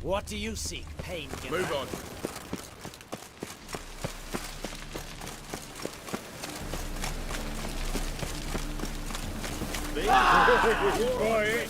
What do you seek, pain? Move on. Right.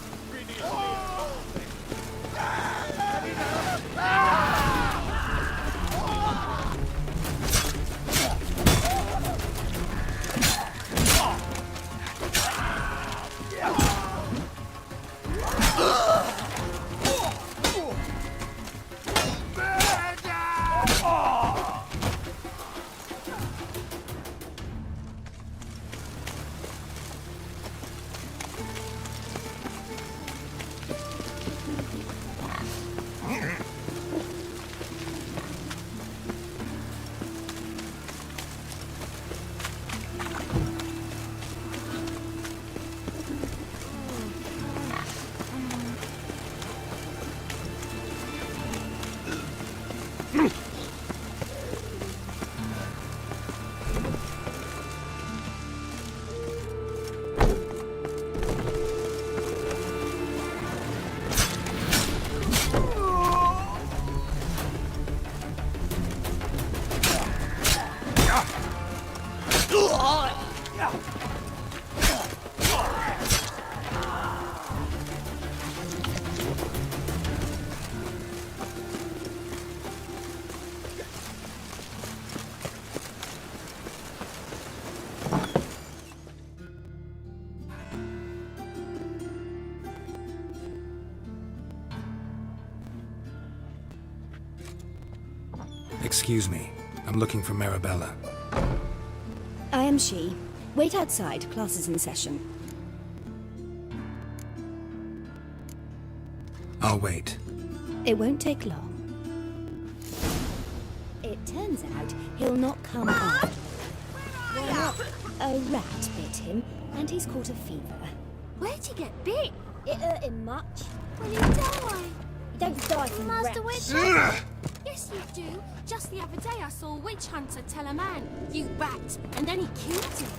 Excuse me. I'm looking for Marabella. I am she. Wait outside. Class is in session. I'll wait. It won't take long. It turns out he'll not come after all. A rat bit him, and he's caught a fever. Where'd he get bit? It hurt him much. Will he die? You don't die from Master rats. Witch? Yes, you do. Just the other day I saw a witch hunter tell a man, "You rat," and then he killed him.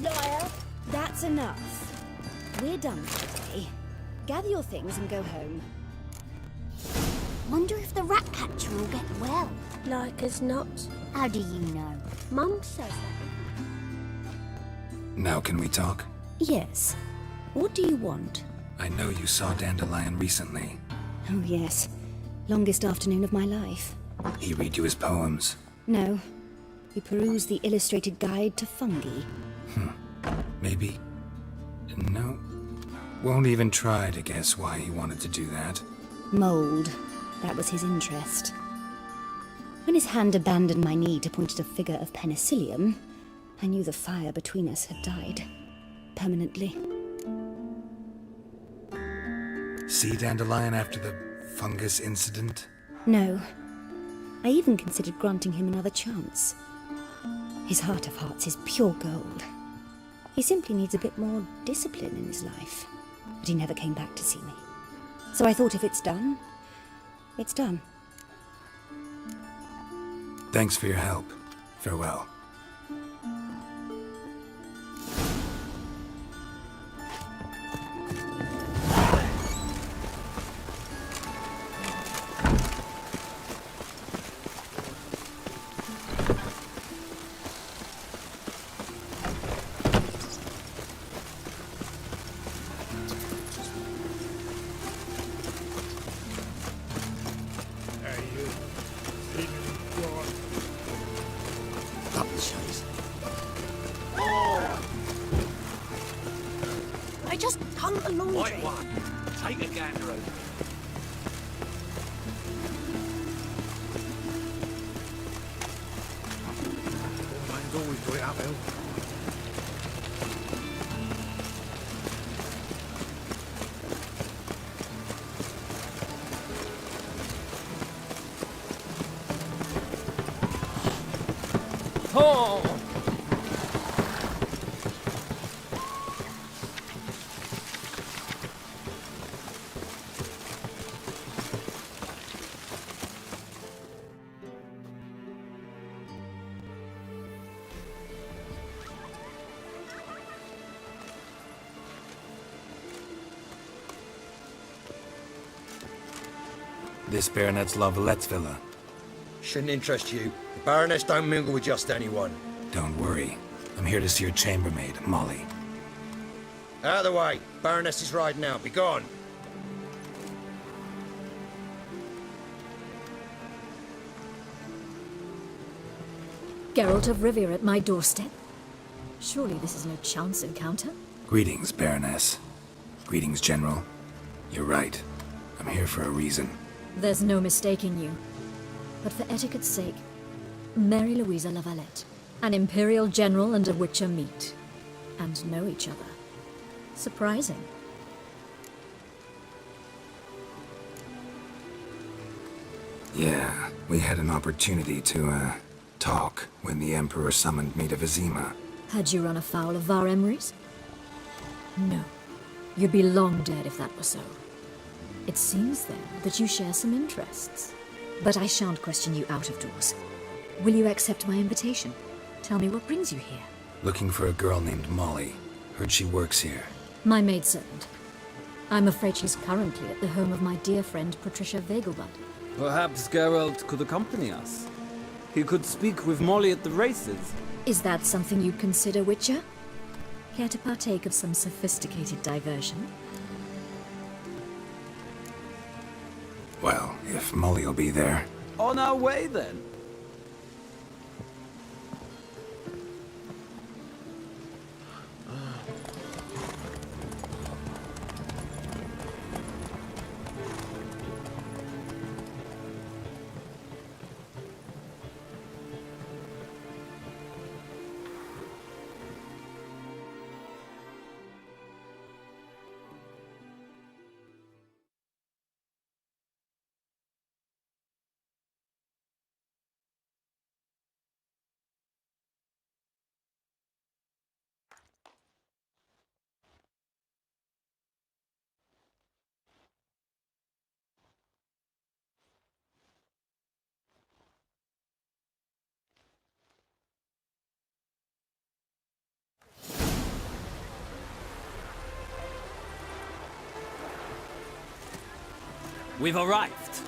Liar! That's enough. We're done for today. Gather your things and go home. Wonder if the rat catcher will get well. Like as not. How do you know? Mum says that. Now can we talk? Yes. What do you want? I know you saw Dandelion recently. Oh, yes. Longest afternoon of my life. He read you his poems. No. He perused the illustrated guide to fungi. Maybe... No. Won't even try to guess why he wanted to do that. Mold. That was his interest. When his hand abandoned my knee to point at a figure of penicillium, I knew the fire between us had died. Permanently. See Dandelion after the fungus incident? No. I even considered granting him another chance. His heart of hearts is pure gold. He simply needs a bit more discipline in his life. But he never came back to see me. So I thought if it's done, it's done. Thanks for your help. Farewell. I just hung the laundry. White one. Take a gander over it. Mine's always got it uphill. Oh! This Baronet's La Vallette's villa. Shouldn't interest you. The Baroness don't mingle with just anyone. Don't worry. I'm here to see your chambermaid, Molly. Out of the way. Baroness is riding out. Be gone. Geralt of Rivia at my doorstep? Surely this is no chance encounter? Greetings, Baroness. Greetings, General. You're right. I'm here for a reason. There's no mistaking you. But for etiquette's sake, Mary Louisa La Valette. An Imperial General and a Witcher meet. And know each other. Surprising. Yeah, we had an opportunity to, talk when the Emperor summoned me to Vizima. Had you run afoul of Var Emrys? No. You'd be long dead if that were so. It seems, then, that you share some interests. But I shan't question you out of doors. Will you accept my invitation? Tell me what brings you here. Looking for a girl named Molly. Heard she works here. My maidservant. I'm afraid she's currently at the home of my dear friend Patricia Vegelbud. Perhaps Geralt could accompany us. He could speak with Molly at the races. Is that something you'd consider, Witcher? Care to partake of some sophisticated diversion? Well, if Molly'll be there. On our way, then. We've arrived.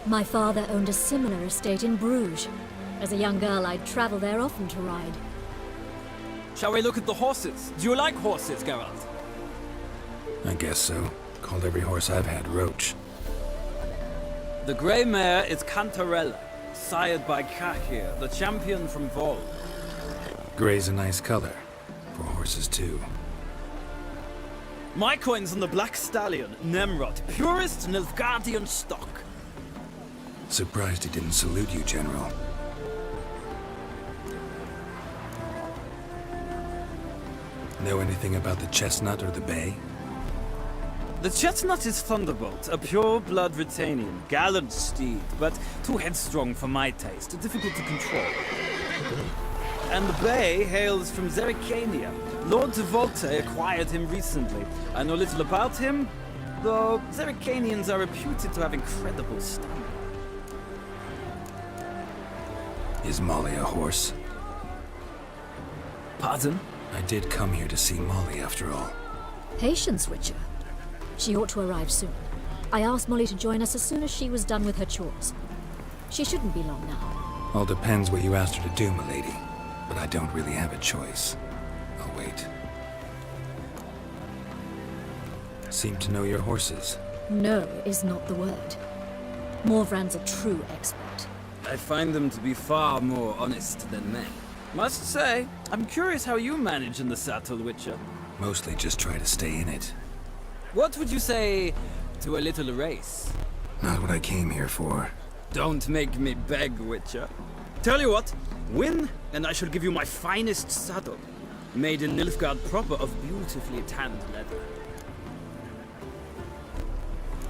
My father owned a similar estate in Bruges. As a young girl, I'd travel there often to ride. Shall we look at the horses? Do you like horses, Geralt? I guess so. Called every horse I've had Roach. The grey mare is Cantarella, sired by Kahir, the champion from Vol. Gray's a nice color. For horses, too. My coin's on the Black Stallion, Nemrod, purest Nilfgaardian stock. Surprised he didn't salute you, General. Know anything about the chestnut or the bay? The chestnut is Thunderbolt, a pure-blood Retanian, gallant steed, but too headstrong for my taste, difficult to control. And the bay hails from Zerrikania. Lord de Volte acquired him recently. I know little about him, though Zerrikanians are reputed to have incredible stamina. Is Molly a horse? Pardon? I did come here to see Molly, after all. Patience, Witcher. She ought to arrive soon. I asked Molly to join us as soon as she was done with her chores. She shouldn't be long now. All depends what you asked her to do, milady. But I don't really have a choice. I'll wait. Seem to know your horses. No is not the word. Morvran's a true expert. I find them to be far more honest than men. Must say, I'm curious how you manage in the saddle, Witcher. Mostly just try to stay in it. What would you say to a little race? Not what I came here for. Don't make me beg, Witcher. Tell you what, win, and I shall give you my finest saddle. Made in Nilfgaard proper of beautifully tanned leather.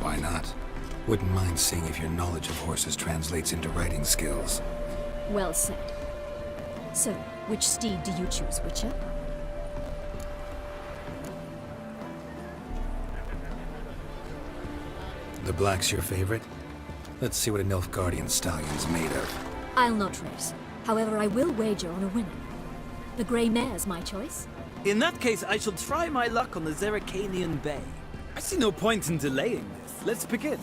Why not? Wouldn't mind seeing if your knowledge of horses translates into riding skills. Well said. So, which steed do you choose, Witcher? The black's your favorite? Let's see what a Nilfgaardian stallion's made of. I'll not race. However, I will wager on a winner. The grey mare's my choice. In that case, I shall try my luck on the Zerrikanian Bay. I see no point in delaying this. Let's begin.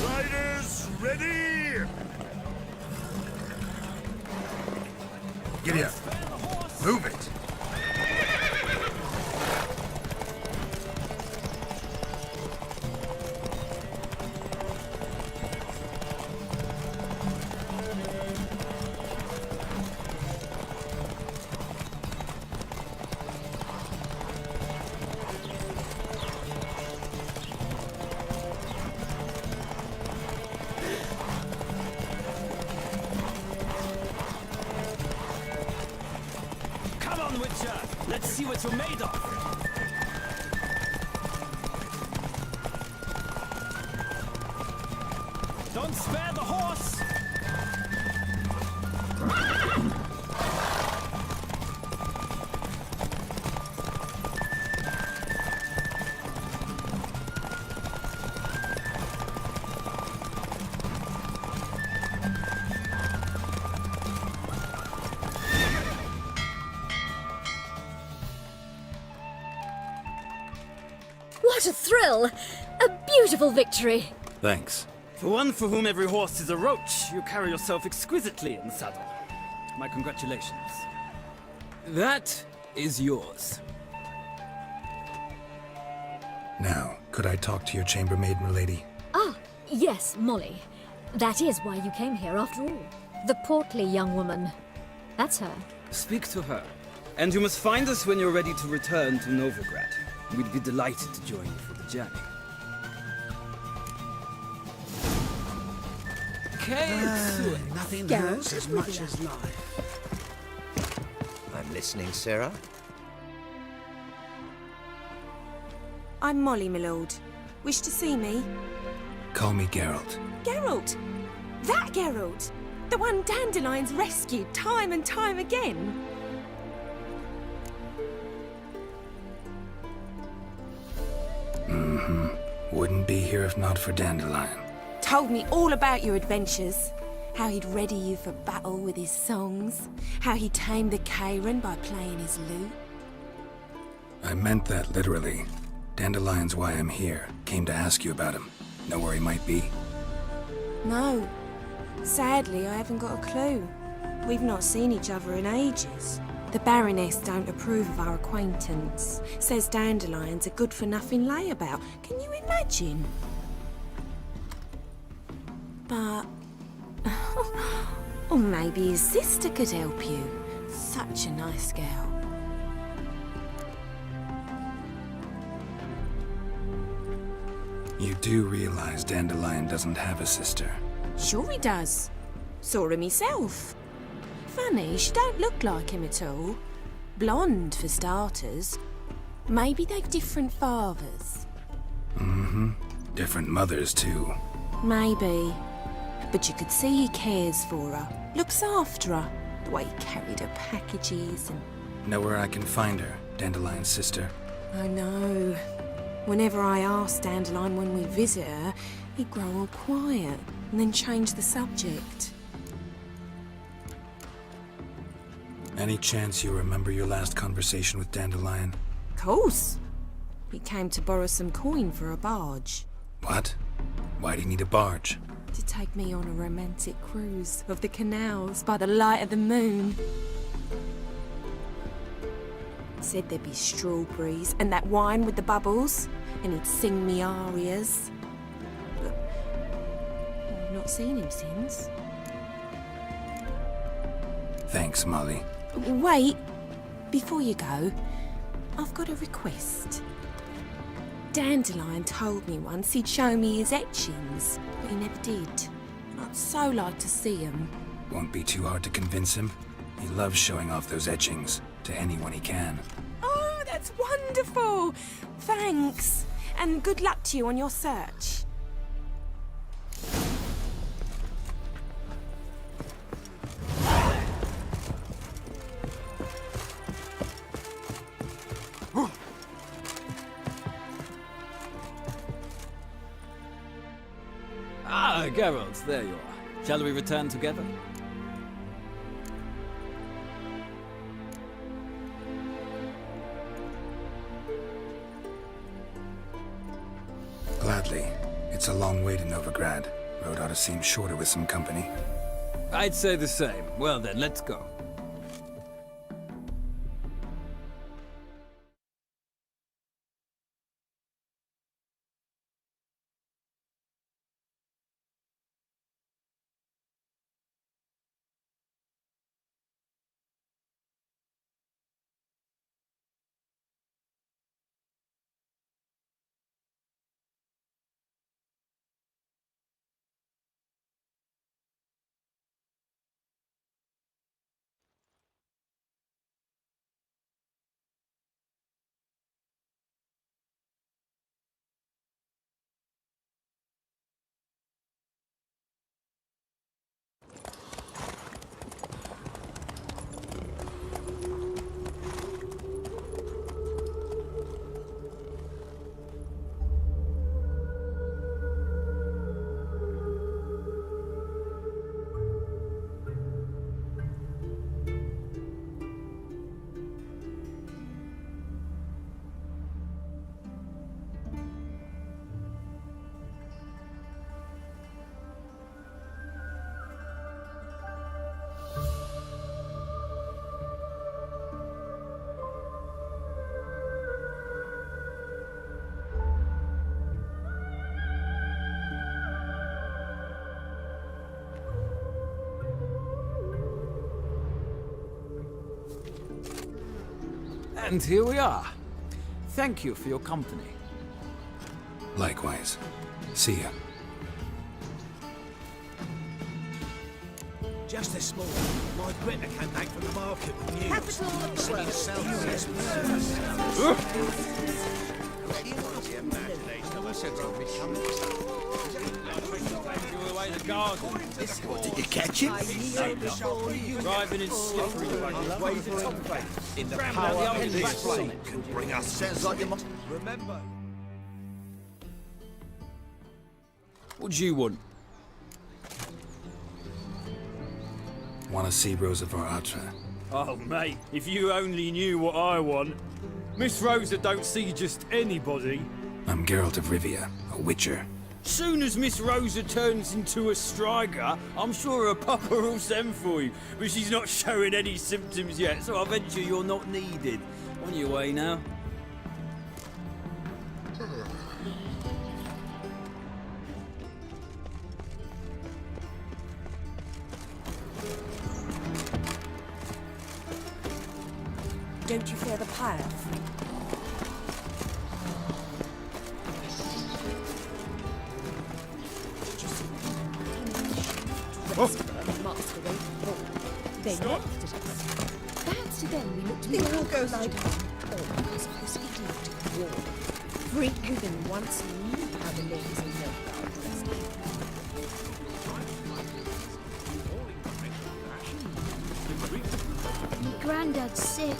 Riders, ready! Giddy up. Move it. Come on, Witcher! Let's see what you're made of! Don't spare the horse! What a thrill! A beautiful victory! Thanks. For one for whom every horse is a roach, you carry yourself exquisitely in the saddle. My congratulations. That is yours. Now, could I talk to your chambermaid, milady? Ah, yes, Molly. That is why you came here after all. The portly young woman. That's her. Speak to her. And you must find us when you're ready to return to Novigrad. We'd be delighted to join you for the journey. Nothing Geralt, hurts as much as life. I'm listening, Sarah. I'm Molly, my lord. Wish to see me? Call me Geralt. Geralt! That Geralt! The one Dandelion's rescued time and time again! Wouldn't be here if not for Dandelion. Told me all about your adventures. How he'd ready you for battle with his songs. How he tamed the Karen by playing his lute. I meant that literally. Dandelion's why I'm here. Came to ask you about him. Know where he might be? No. Sadly, I haven't got a clue. We've not seen each other in ages. The Baroness don't approve of our acquaintance. Says Dandelion's a good-for-nothing layabout. Can you imagine? But... or maybe his sister could help you. Such a nice girl. You do realize Dandelion doesn't have a sister. Sure he does. Saw him myself. Funny, she don't look like him at all. Blonde, for starters. Maybe they've different fathers. Different mothers, too. Maybe. But you could see he cares for her. Looks after her. The way he carried her packages and... Know where I can find her, Dandelion's sister? I know. Whenever I ask Dandelion when we visit her, he'd grow all quiet and then change the subject. Any chance you remember your last conversation with Dandelion? Course. He came to borrow some coin for a barge. What? Why do you need a barge? To take me on a romantic cruise of the canals by the light of the moon. Said there'd be strawberries and that wine with the bubbles, and he'd sing me arias. But I've not seen him since. Thanks, Molly. Wait, before you go, I've got a request. Dandelion told me once he'd show me his etchings, but he never did. I'd so like to see them. Won't be too hard to convince him. He loves showing off those etchings to anyone he can. Oh, that's wonderful! Thanks, and good luck to you on your search. Ah, Geralt, there you are. Shall we return together? Gladly. It's a long way to Novigrad. Road ought to seem shorter with some company. I'd say the same. Well then, let's go. And here we are. Thank you for your company. Likewise. See ya. Just this morning, my Greta came back from the market with news. Did you catch him? Driving in slippery In the power of this flame can bring us. Sounds like you must Remember, What do you want? Want to see Rosa Atra? Oh, mate, if you only knew what I want. Miss Rosa don't see just anybody. I'm Geralt of Rivia, a witcher. Soon as Miss Rosa turns into a striker, I'm sure her papa will send for you. But she's not showing any symptoms yet, so I venture you're not needed. On your way now. Don't you fear the path? They laughed at us. Perhaps to them we looked more like this idiot war. Freaker than once knew how the ladies in Novigrad are dressed. My granddad's sick.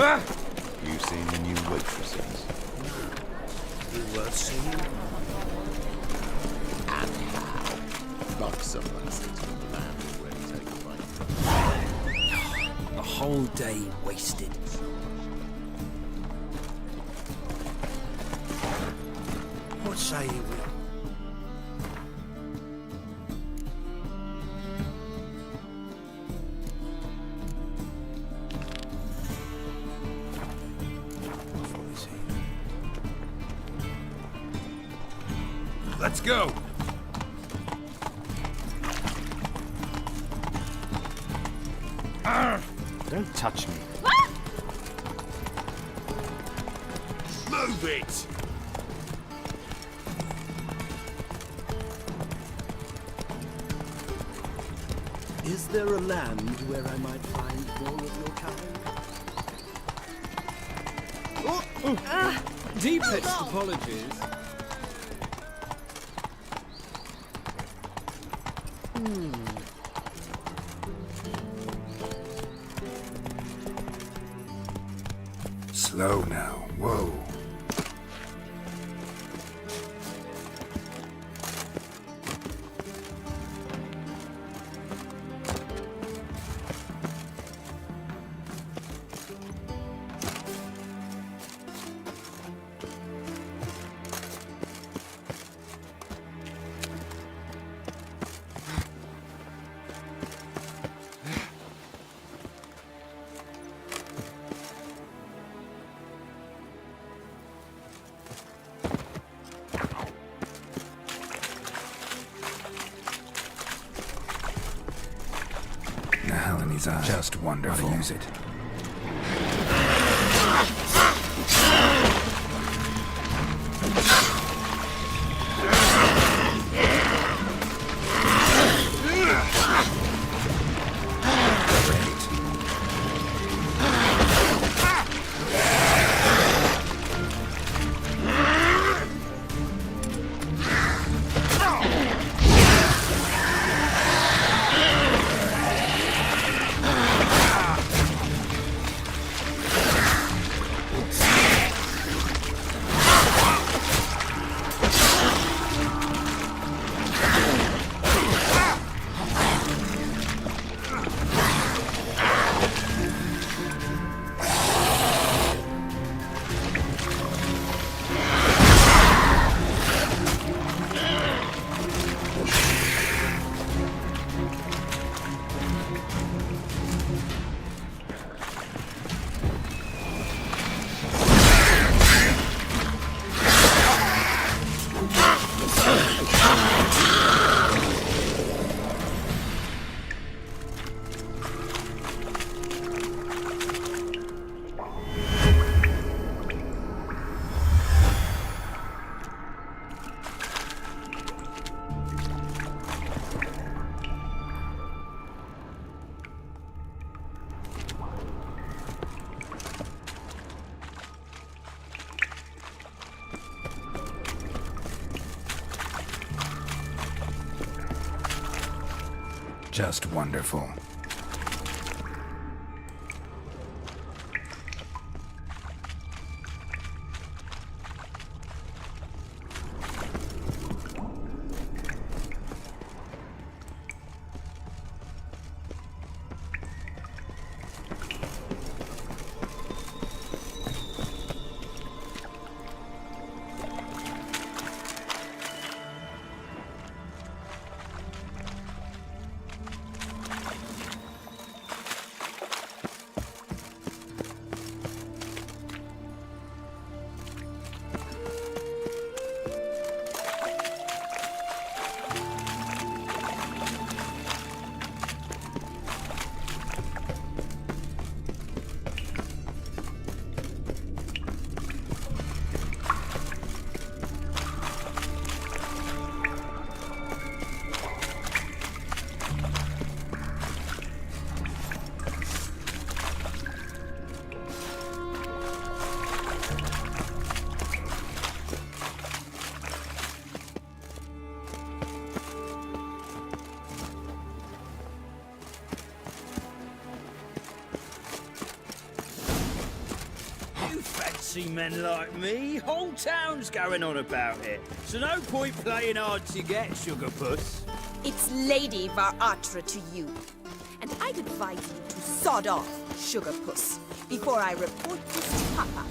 You seen the new waitresses? You worth seeing? And how? Like some lasses from the land where to take a bite. A whole day wasted. What say you, Will? Let's go! Don't touch me. Move it! Is there a land where I might find more of your kind? Deepest apologies. Slow now. Whoa. The hell in his eye. Just wonderful. How to use it. Just wonderful. see men like me. Whole town's going on about it. So no point playing hard to get, sugar puss. It's Lady Varatra to you. And I'd advise you to sod off, sugar puss, before I report this to Papa.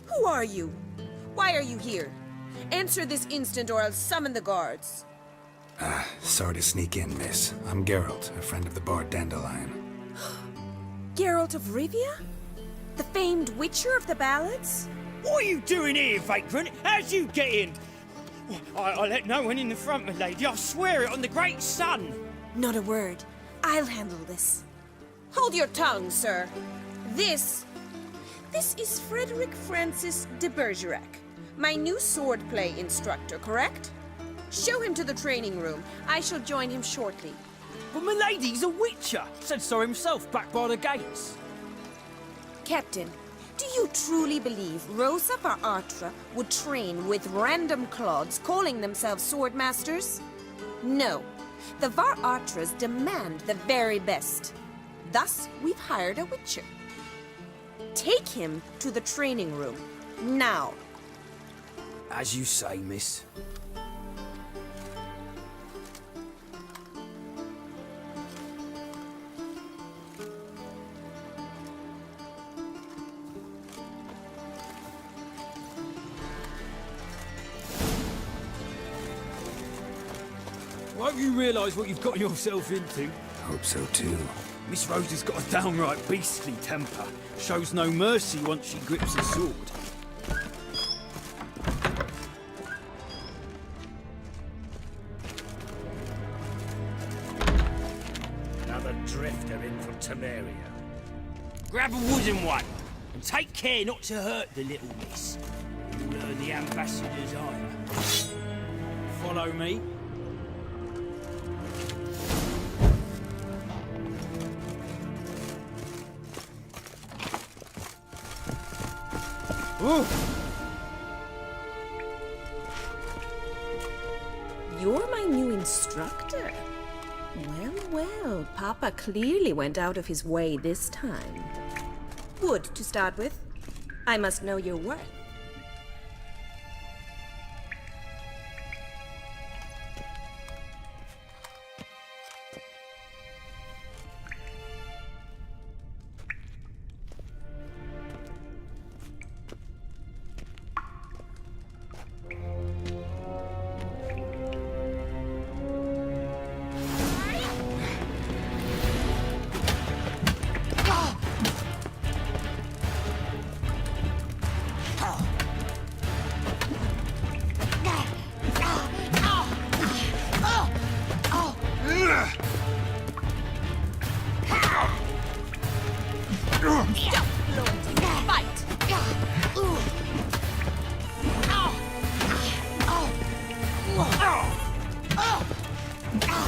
Who are you? Why are you here? Answer this instant or I'll summon the guards. Sorry to sneak in, miss. I'm Geralt, a friend of the bard Dandelion. Geralt of Rivia? The famed witcher of the ballads? What are you doing here, vagrant? How'd you get in? I let no one in the front, my lady. I swear it on the great sun. Not a word. I'll handle this. Hold your tongue, sir. This is Frederick Francis de Bergerac, my new swordplay instructor, correct? Show him to the training room. I shall join him shortly. But my lady's a witcher. Said so himself back by the gates. Captain, do you truly believe Rosa Varatra would train with random clods calling themselves swordmasters? No. The Varatras demand the very best. Thus, we've hired a witcher. Take him to the training room. Now. As you say, miss. Won't you realise what you've got yourself into? Hope so too. Miss Rose has got a downright beastly temper. Shows no mercy once she grips a sword. Another drifter in from Temeria. Grab a wooden one, and take care not to hurt the little miss. You'll earn the ambassador's ire. Follow me. Ooh. You're my new instructor? Well, Papa clearly went out of his way this time. Wood, to start with. I must know your worth.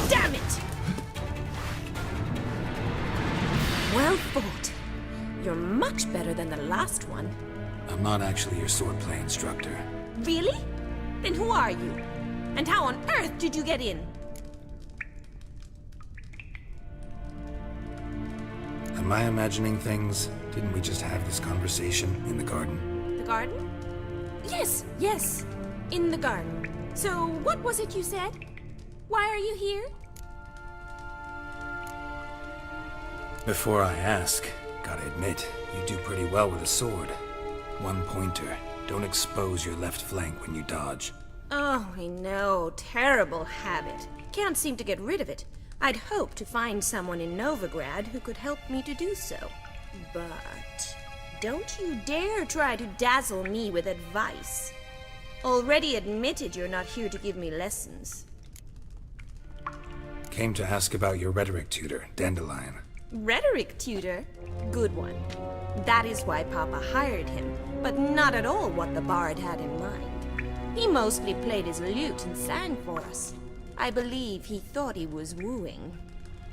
Damn it! Well fought. You're much better than the last one. I'm not actually your swordplay instructor. Really? Then who are you? And how on earth did you get in? Am I imagining things? Didn't we just have this conversation in the garden? The garden? Yes. In the garden. So, what was it you said? Why are you here? Before I ask, gotta admit, you do pretty well with a sword. One pointer. Don't expose your left flank when you dodge. Oh, I know. Terrible habit. Can't seem to get rid of it. I'd hoped to find someone in Novigrad who could help me to do so. But don't you dare try to dazzle me with advice. Already admitted you're not here to give me lessons. Came to ask about your rhetoric tutor, Dandelion. Rhetoric tutor? Good one. That is why Papa hired him, but not at all what the bard had in mind. He mostly played his lute and sang for us. I believe he thought he was wooing.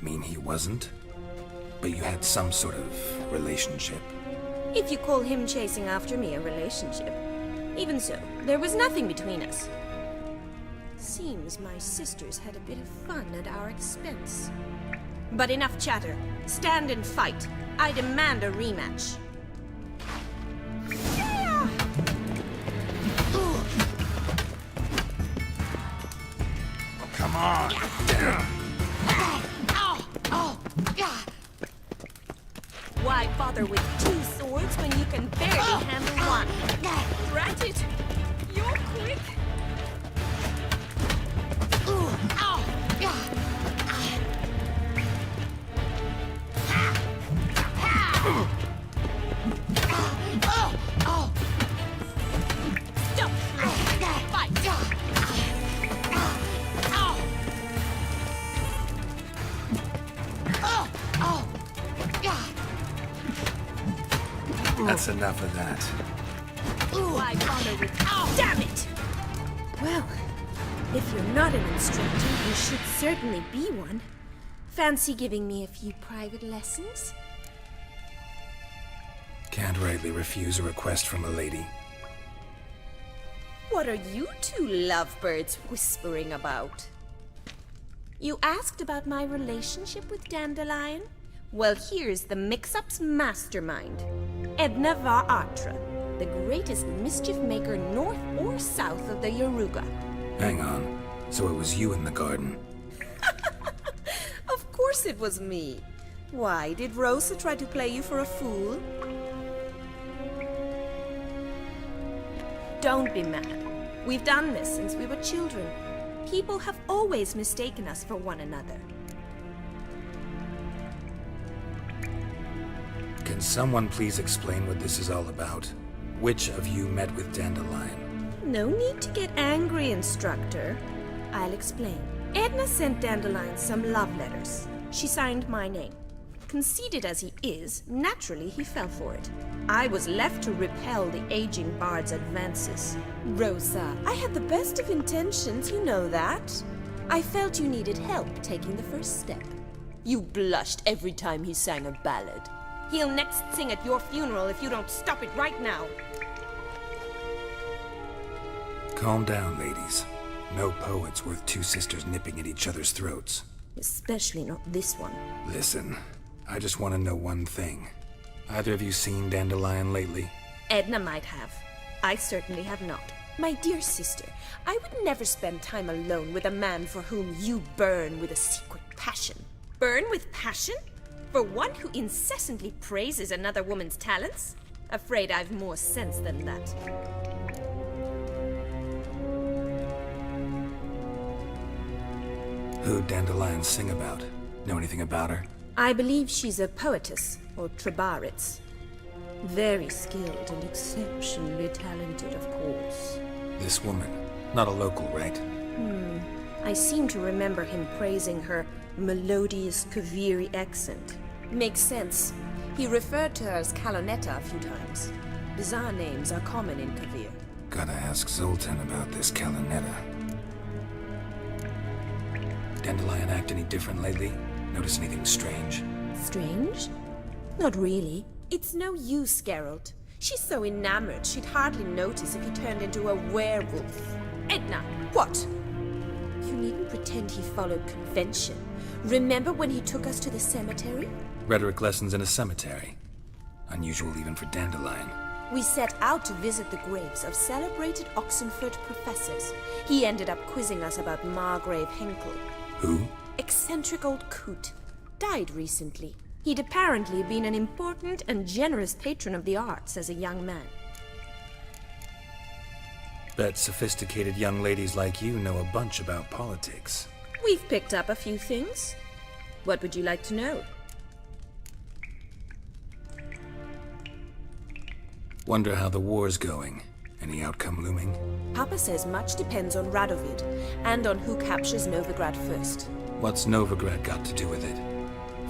Mean he wasn't? But you had some sort of relationship. If you call him chasing after me a relationship. Even so, there was nothing between us. Seems my sisters had a bit of fun at our expense. But enough chatter. Stand and fight. I demand a rematch. Come on! Why bother with 2 swords when you can barely handle one? Drat it! You're quick! Stop! Fight! That's enough of that. Why bother with... Damn it! Well, if you're not an instructor, you should certainly be one. Fancy giving me a few private lessons? Can't rightly refuse a request from a lady. What are you 2 lovebirds whispering about? You asked about my relationship with Dandelion? Well, here's the mix-up's mastermind. Edna var Atra, the greatest mischief maker north or south of the Yaruga. Hang on. So it was you in the garden? Of course it was me. Why, did Rosa try to play you for a fool? Don't be mad. We've done this since we were children. People have always mistaken us for one another. Can someone please explain what this is all about? Which of you met with Dandelion? No need to get angry, instructor. I'll explain. Edna sent Dandelion some love letters. She signed my name. Conceited as he is, naturally he fell for it. I was left to repel the aging bard's advances. Rosa, I had the best of intentions, you know that. I felt you needed help taking the first step. You blushed every time he sang a ballad. He'll next sing at your funeral if you don't stop it right now. Calm down, ladies. No poet's worth 2 sisters nipping at each other's throats. Especially not this one. Listen, I just want to know one thing. Either of you seen Dandelion lately? Edna might have. I certainly have not. My dear sister, I would never spend time alone with a man for whom you burn with a secret passion. Burn with passion? For one who incessantly praises another woman's talents? Afraid I've more sense than that. Who'd Dandelion sing about? Know anything about her? I believe she's a poetess, or Trebaritz. Very skilled and exceptionally talented, of course. This woman. Not a local, right? I seem to remember him praising her melodious Kaviri accent. Makes sense. He referred to her as Kalonetta a few times. Bizarre names are common in Kavir. Gotta ask Zoltan about this Kalonetta. Dandelion act any different lately? Notice anything strange? Strange? Not really. It's no use, Geralt. She's so enamored she'd hardly notice if he turned into a werewolf. Edna, what? You needn't pretend he followed convention. Remember when he took us to the cemetery? Rhetoric lessons in a cemetery. Unusual even for Dandelion. We set out to visit the graves of celebrated Oxenford professors. He ended up quizzing us about Margrave Henkel. Who? Eccentric old coot. Died recently. He'd apparently been an important and generous patron of the arts as a young man. Bet sophisticated young ladies like you know a bunch about politics. We've picked up a few things. What would you like to know? Wonder how the war's going. Any outcome looming? Papa says much depends on Radovid, and on who captures Novigrad first. What's Novigrad got to do with it?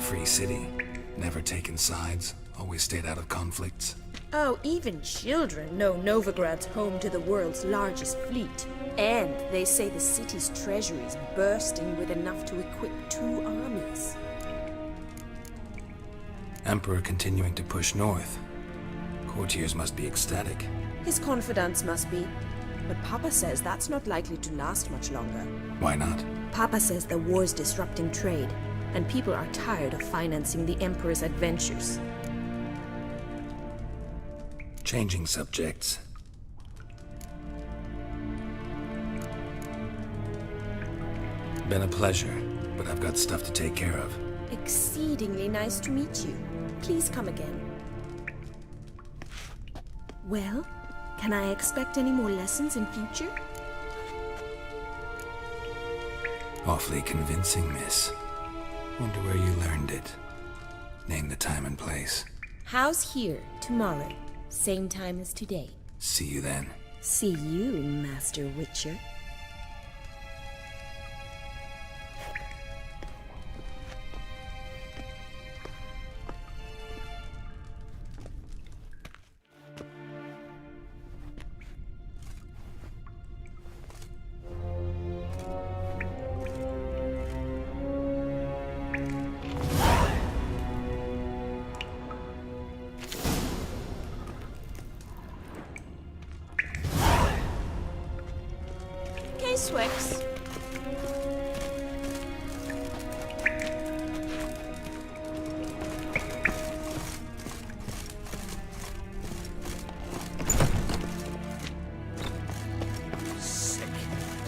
Free city. Never taken sides. Always stayed out of conflicts. Oh, even children know Novigrad's home to the world's largest fleet. And they say the city's treasury is bursting with enough to equip 2 armies. Emperor continuing to push north. Courtiers must be ecstatic. His confidants must be. But Papa says that's not likely to last much longer. Why not? Papa says the war's disrupting trade, and people are tired of financing the Emperor's adventures. Changing subjects. Been a pleasure, but I've got stuff to take care of. Exceedingly nice to meet you. Please come again. Well, can I expect any more lessons in future? Awfully convincing, miss. Wonder where you learned it. Name the time and place. House here, tomorrow. Same time as today. See you then. See you, Master Witcher. Swix.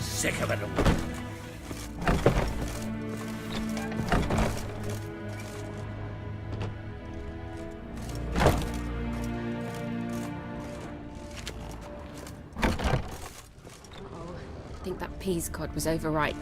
Sick of it all. I think that peas cod was overripe.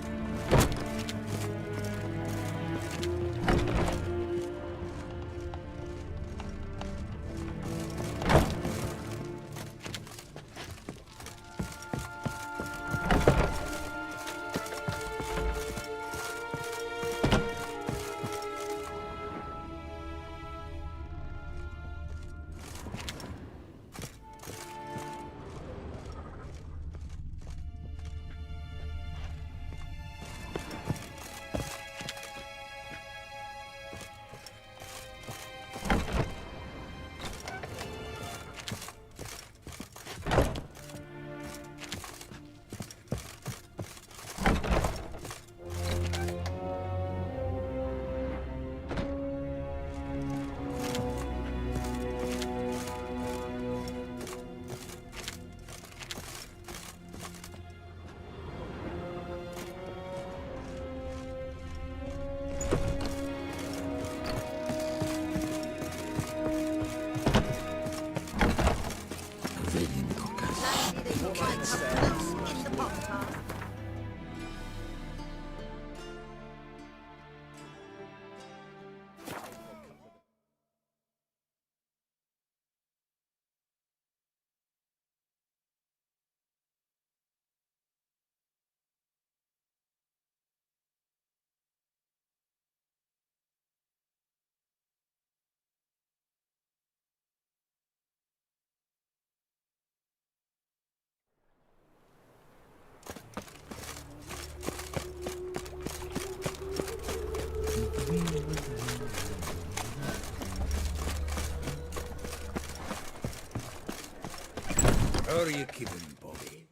How are you keeping, Bobby?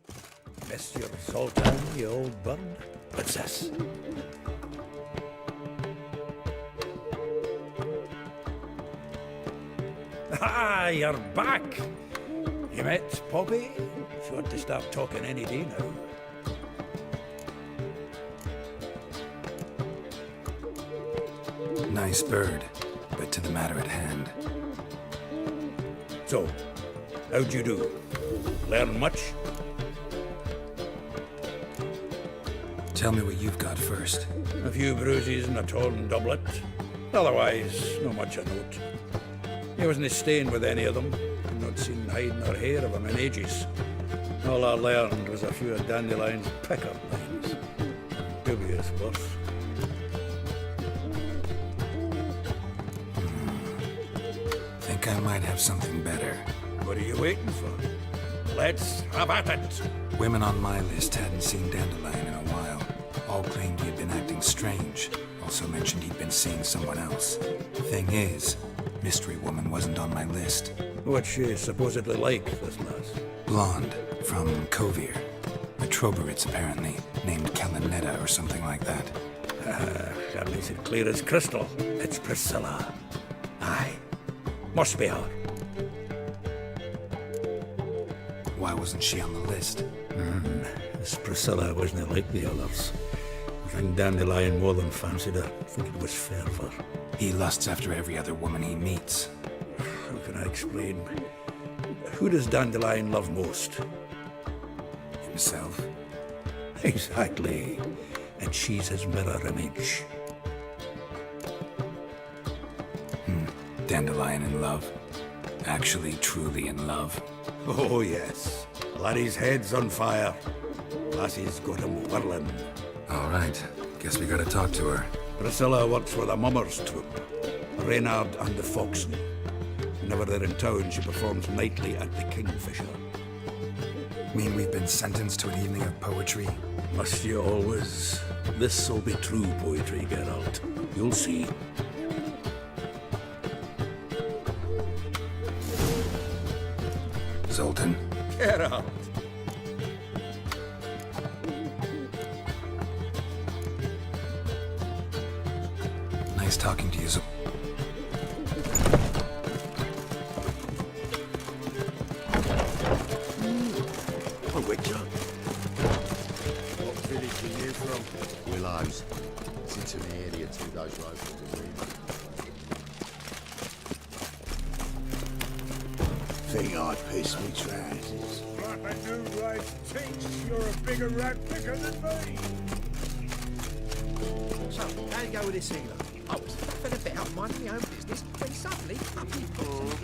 Missed your Sultan, you old bird? What's this? Ah, you're back! You met Poppy? She ought to start talking any day now. Nice bird, but to the matter at hand. So, how'd you do? Learn much? Tell me what you've got first. A few bruises and a torn doublet. Otherwise, not much of note. He wasn't staying with any of them. I've not seen hide nor hair of him in ages. All I learned was a few of Dandelion's pickup lines. Dubious worse. Think think I might have something better. What are you waiting for? Let's have at it. Women on my list hadn't seen Dandelion in a while. All claimed he had been acting strange. Also mentioned he'd been seeing someone else. Thing is, Mystery Woman wasn't on my list. What's she supposedly like, this lass? Blonde, from Kovir. A Troberitz, apparently, named Kalinetta or something like that. That makes it clear as crystal. It's Priscilla. Aye. Must be her. Why wasn't she on the list? This Priscilla wasn't like the others. I think Dandelion more than fancied her. I think it was fervour. He lusts after every other woman he meets. How can I explain? Who does Dandelion love most? Himself. Exactly. And she's his mirror image. Dandelion in love. Actually, truly in love. Oh, yes. Laddie's head's on fire. Lassie's got him whirling. All right. Guess we gotta talk to her. Priscilla works with a mummers troupe. Reynard and the Foxen. Whenever they're in town, she performs nightly at the Kingfisher. Mean we've been sentenced to an evening of poetry? Must you always? This'll be true poetry, Geralt. You'll see. Zoltan. Geralt! Nice talking to you, Zoltan. Witcher. What village are you from? Willows. It's into the area 2 days road from the river. Think I'd piss me trousers. Like a new life thinks you're a bigger rat picker than me. So, how you go with this healer? I was fed about minding my own business when suddenly up he pops.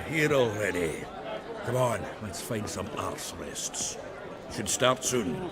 Here already. Come on, let's find some arse rests. Should start soon.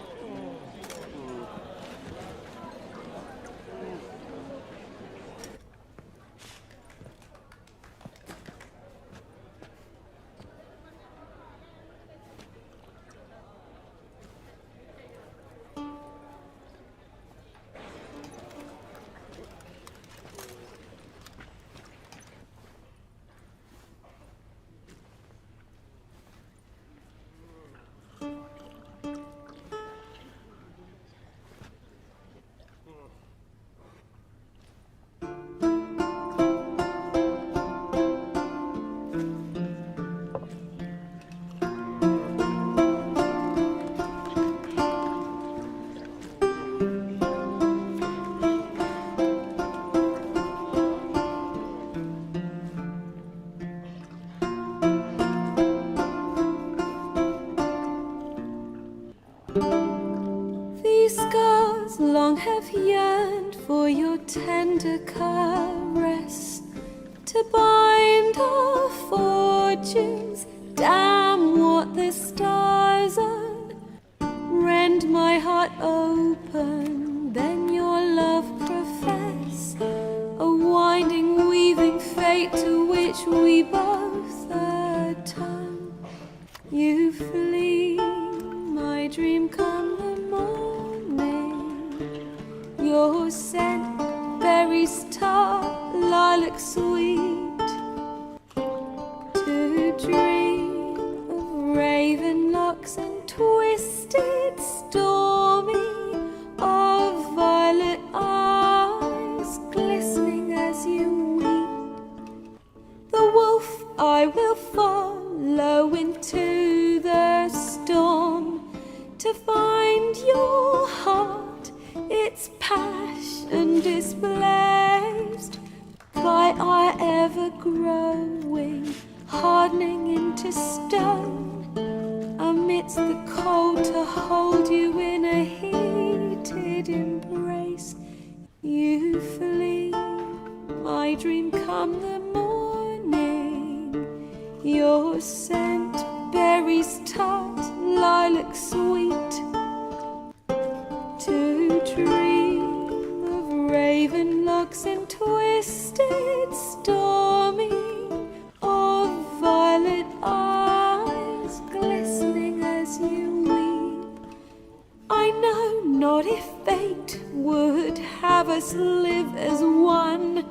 These scars long have yearned for your tender caress, to bind our fortunes. Damn what the stars are. Rend my heart open, then your love profess, a winding, weaving fate to which we both atone. You flee, my dream come the morning. Your scent, berries tart, lilac sweet. To dream of raven locks and twisted, stormy, of violet eyes glistening as you weep. The wolf I will follow into the storm, to find your heart, its passion displaced by our ever-growing, hardening into stone, amidst the cold to hold you in a heated could embrace. You flee, my dream come the morning. Your scent, berries tart, lilac sweet. To dream of raven locks and twisted stormy, of violet eyes glistening as you weep. I know not if fate would have us live as one,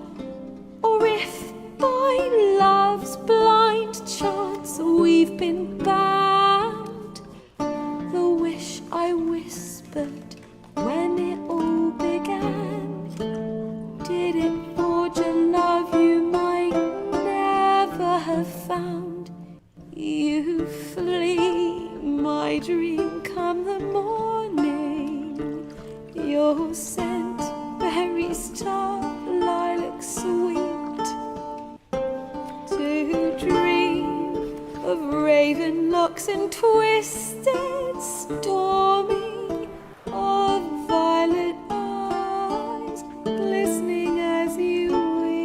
or if by love's blind chance we've been bound. The wish I whispered when it all began, did it forge a love you might never have found? You flee, my dream come the morning. Your scent, berries tart, lilac sweet. To dream of raven locks and twisted stormy, of violet eyes glistening as you weep.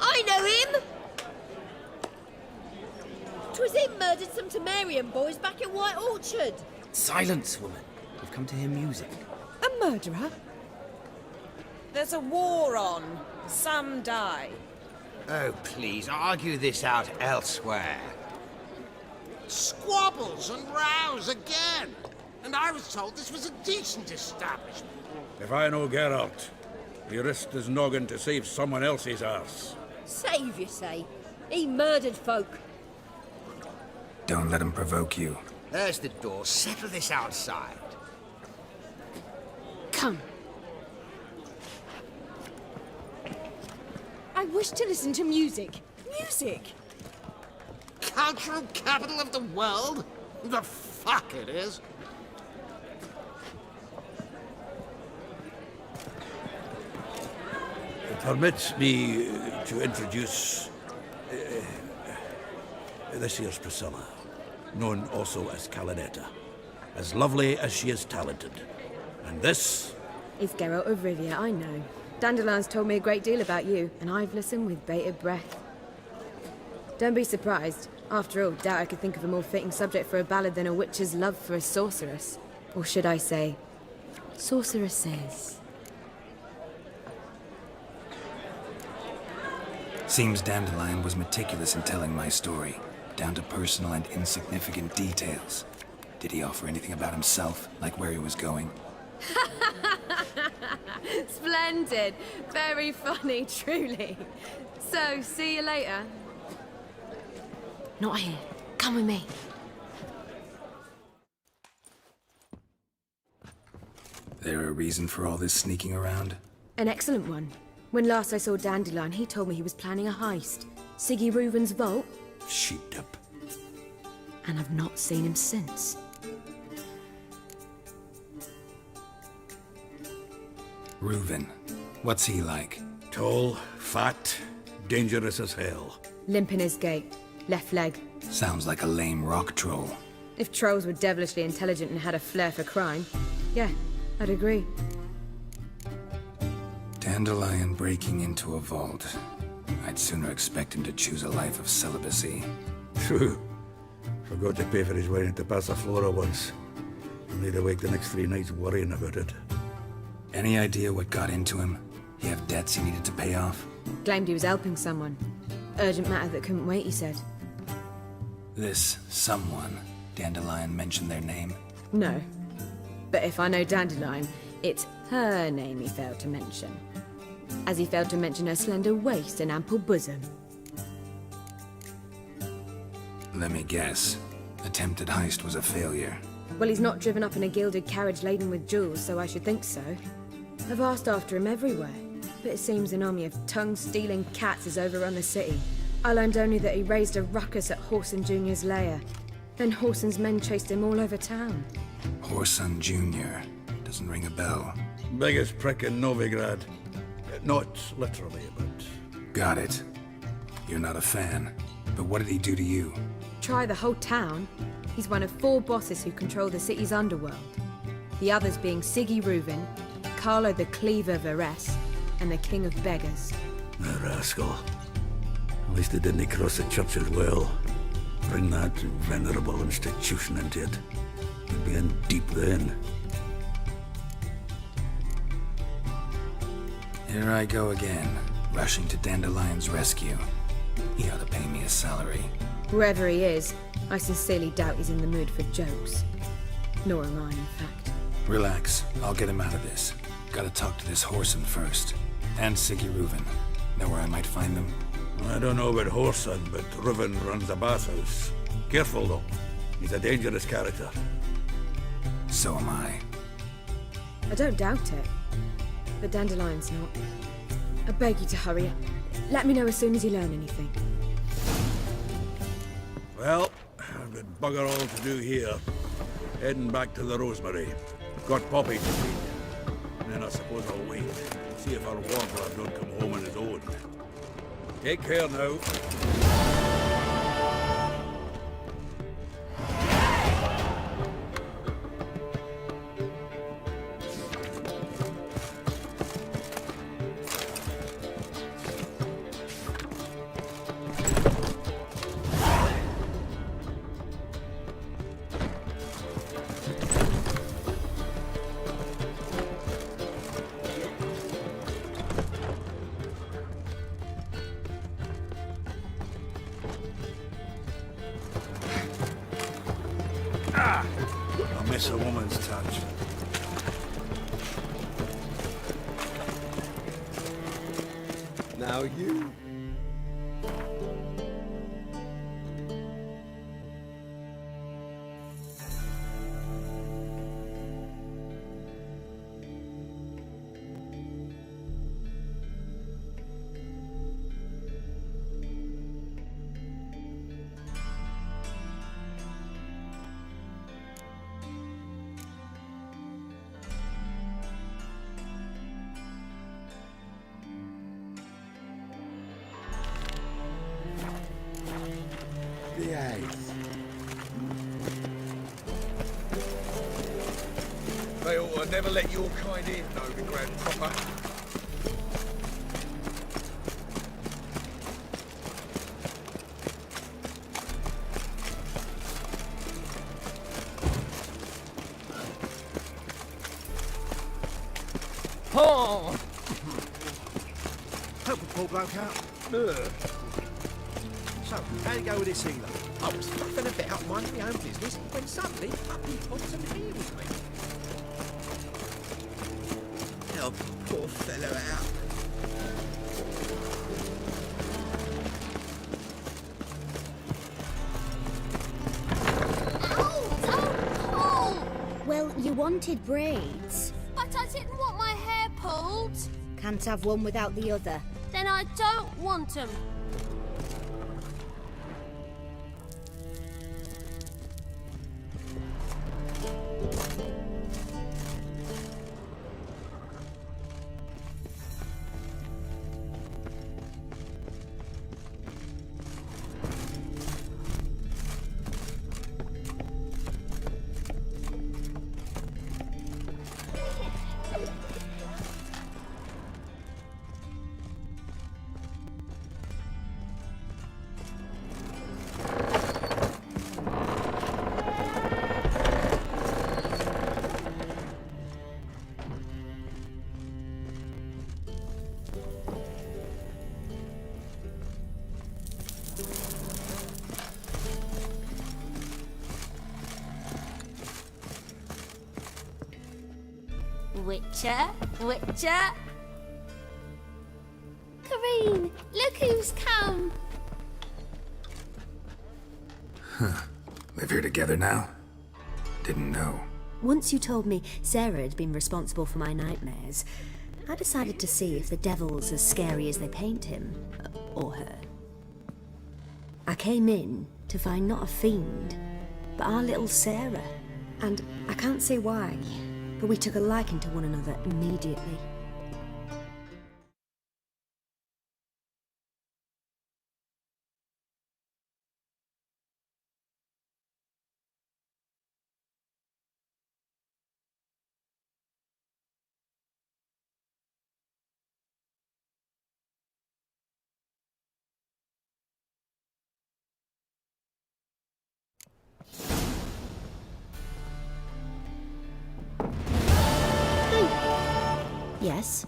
I know him! 'Twas him murdered some Temerian boys back in White Orchard. Silence, woman. We've come to hear music. A murderer? There's a war on. Some die. Oh, please, argue this out elsewhere. Squabbles and rows again. And I was told this was a decent establishment. If I know Geralt, he risked his noggin to save someone else's arse. Save, you say? He murdered folk. Don't let him provoke you. There's the door. Settle this outside. Come. I wish to listen to music. Music! Cultural capital of the world? The fuck it is. Permit me to introduce this here's Priscilla, known also as Calinetta, as lovely as she is talented. And this It's Geralt of Rivia, I know. Dandelion's told me a great deal about you, and I've listened with bated breath. Don't be surprised. After all, doubt I could think of a more fitting subject for a ballad than a witch's love for a sorceress. Or should I say, sorceresses. Seems Dandelion was meticulous in telling my story, down to personal and insignificant details. Did he offer anything about himself, like where he was going? Splendid. Very funny, truly. So, see you later. Not here. Come with me. There a reason for all this sneaking around? An excellent one. When last I saw Dandelion, he told me he was planning a heist. Siggy Reuven's vault. sheeped up. And I've not seen him since. Reuven. What's he like? Tall, fat, dangerous as hell. Limp in his gait. Left leg. Sounds like a lame rock troll. If trolls were devilishly intelligent and had a flair for crime, yeah, I'd agree. Dandelion breaking into a vault. I'd sooner expect him to choose a life of celibacy. True. Forgot to pay for his wedding to Passaflora once. Laid awake the next 3 nights worrying about it. Any idea what got into him? He have debts he needed to pay off? Claimed he was helping someone. Urgent matter that couldn't wait, he said. This someone, Dandelion mentioned their name? No. But if I know Dandelion, it's Her name he failed to mention. As he failed to mention her slender waist and ample bosom. Let me guess. Attempted heist was a failure. Well, he's not driven up in a gilded carriage laden with jewels, so I should think so. I've asked after him everywhere, but it seems an army of tongue-stealing cats has overrun the city. I learned only that he raised a ruckus at Whoreson Jr.'s lair. Then Whoreson's men chased him all over town. Whoreson Jr. Doesn't ring a bell. Biggest prick in Novigrad. Not literally, but... Got it. You're not a fan. But what did he do to you? Try the whole town. He's one of 4 bosses who control the city's underworld. The others being Siggy Reuven, Carlo the Cleaver Varese, and the King of Beggars. The rascal. At least he didn't cross the church as well. Bring that venerable institution into it. You'd be in deep then. Here I go again, rushing to Dandelion's rescue. He ought to pay me a salary. Wherever he is, I sincerely doubt he's in the mood for jokes. Nor am I, in fact. Relax, I'll get him out of this. Gotta talk to this Whoreson first. And Siggy Reuven. Know where I might find them? I don't know about Whoreson, but Reuven runs a bathhouse. Careful though, he's a dangerous character. So am I. I don't doubt it. But Dandelion's not. I beg you to hurry. Let me know as soon as you learn anything. Well, I've got bugger all to do here. Heading back to the Rosemary. Got Poppy to feed. And then I suppose I'll wait. See if our warbler don't come home on his own. Take care now. I miss a woman's touch. Now you... They ought to never let your kind in, Novigrad proper. Oh! Help a poor bloke out. Ugh. So, how'd it go with this healer? I was fluffing about minding my own business when suddenly up he pops and heals me. Help a poor fellow out. Well, you wanted braids. But I didn't want my hair pulled. Can't have one without the other. Then I don't want them. Witcher, Witcher. Kareen, look who's come. Live here together now? Didn't know. Once you told me Sarah had been responsible for my nightmares, I decided to see if the devil's as scary as they paint him. Or her. I came in to find not a fiend, but our little Sarah. And I can't say why, but we took a liking to one another immediately. Yes?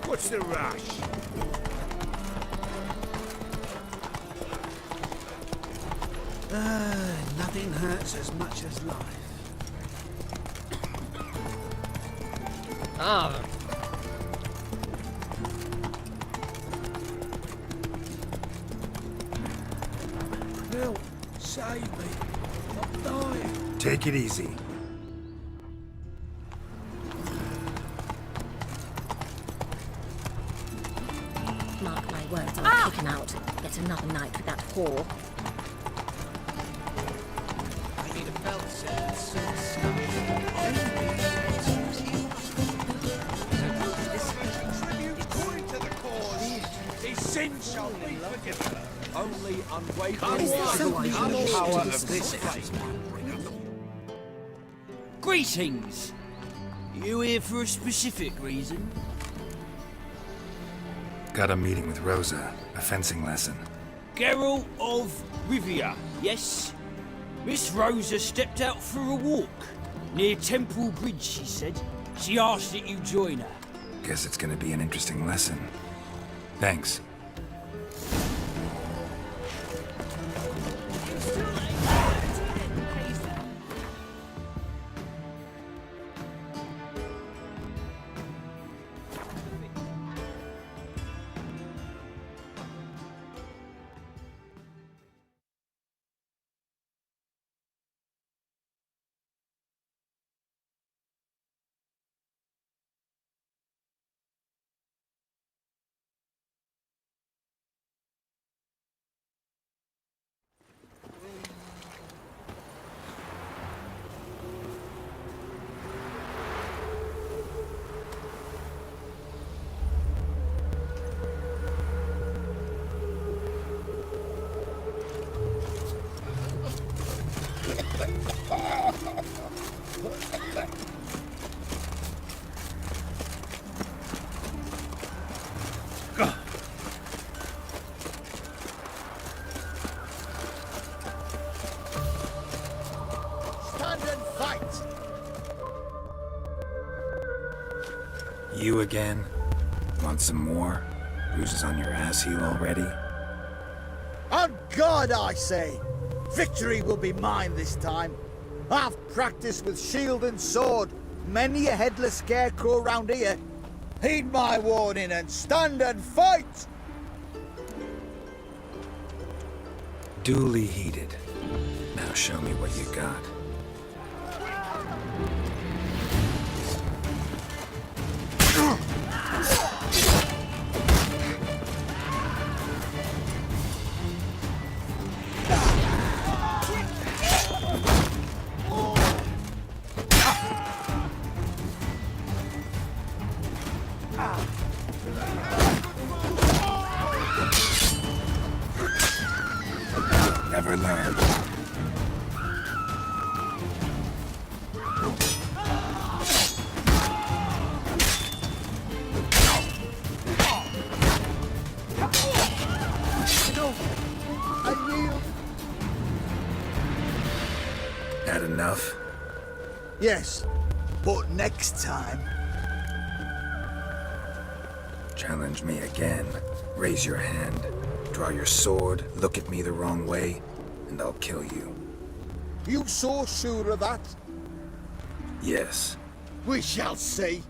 What's the rush? Nothing hurts as much as life. Ah. Bill, save me. I'm dying. Take it easy. Mark my words, I'll kick him out. Get another night with that whore. I need a belt set. According to the cause, his sins shall be forgiven. Only unwavering power of this faith. Greetings! You here for a specific reason? Got a meeting with Rosa. A fencing lesson. Geralt of Rivia, yes? Miss Rosa stepped out for a walk. Near Temple Bridge, she said. She asked that you join her. Guess it's gonna be an interesting lesson. Thanks. You again? Want some more? Bruises on your ass heel already? On God, I say! Victory will be mine this time. I've practiced with shield and sword. Many a headless scarecrow round here. Heed my warning and stand and fight! Duly heeded. Now show me what you got. Never learn. Had enough? Yes, but next time. Challenge me again. Raise your hand. Draw your sword, look at me the wrong way, and I'll kill you. You so sure of that? Yes. We shall see.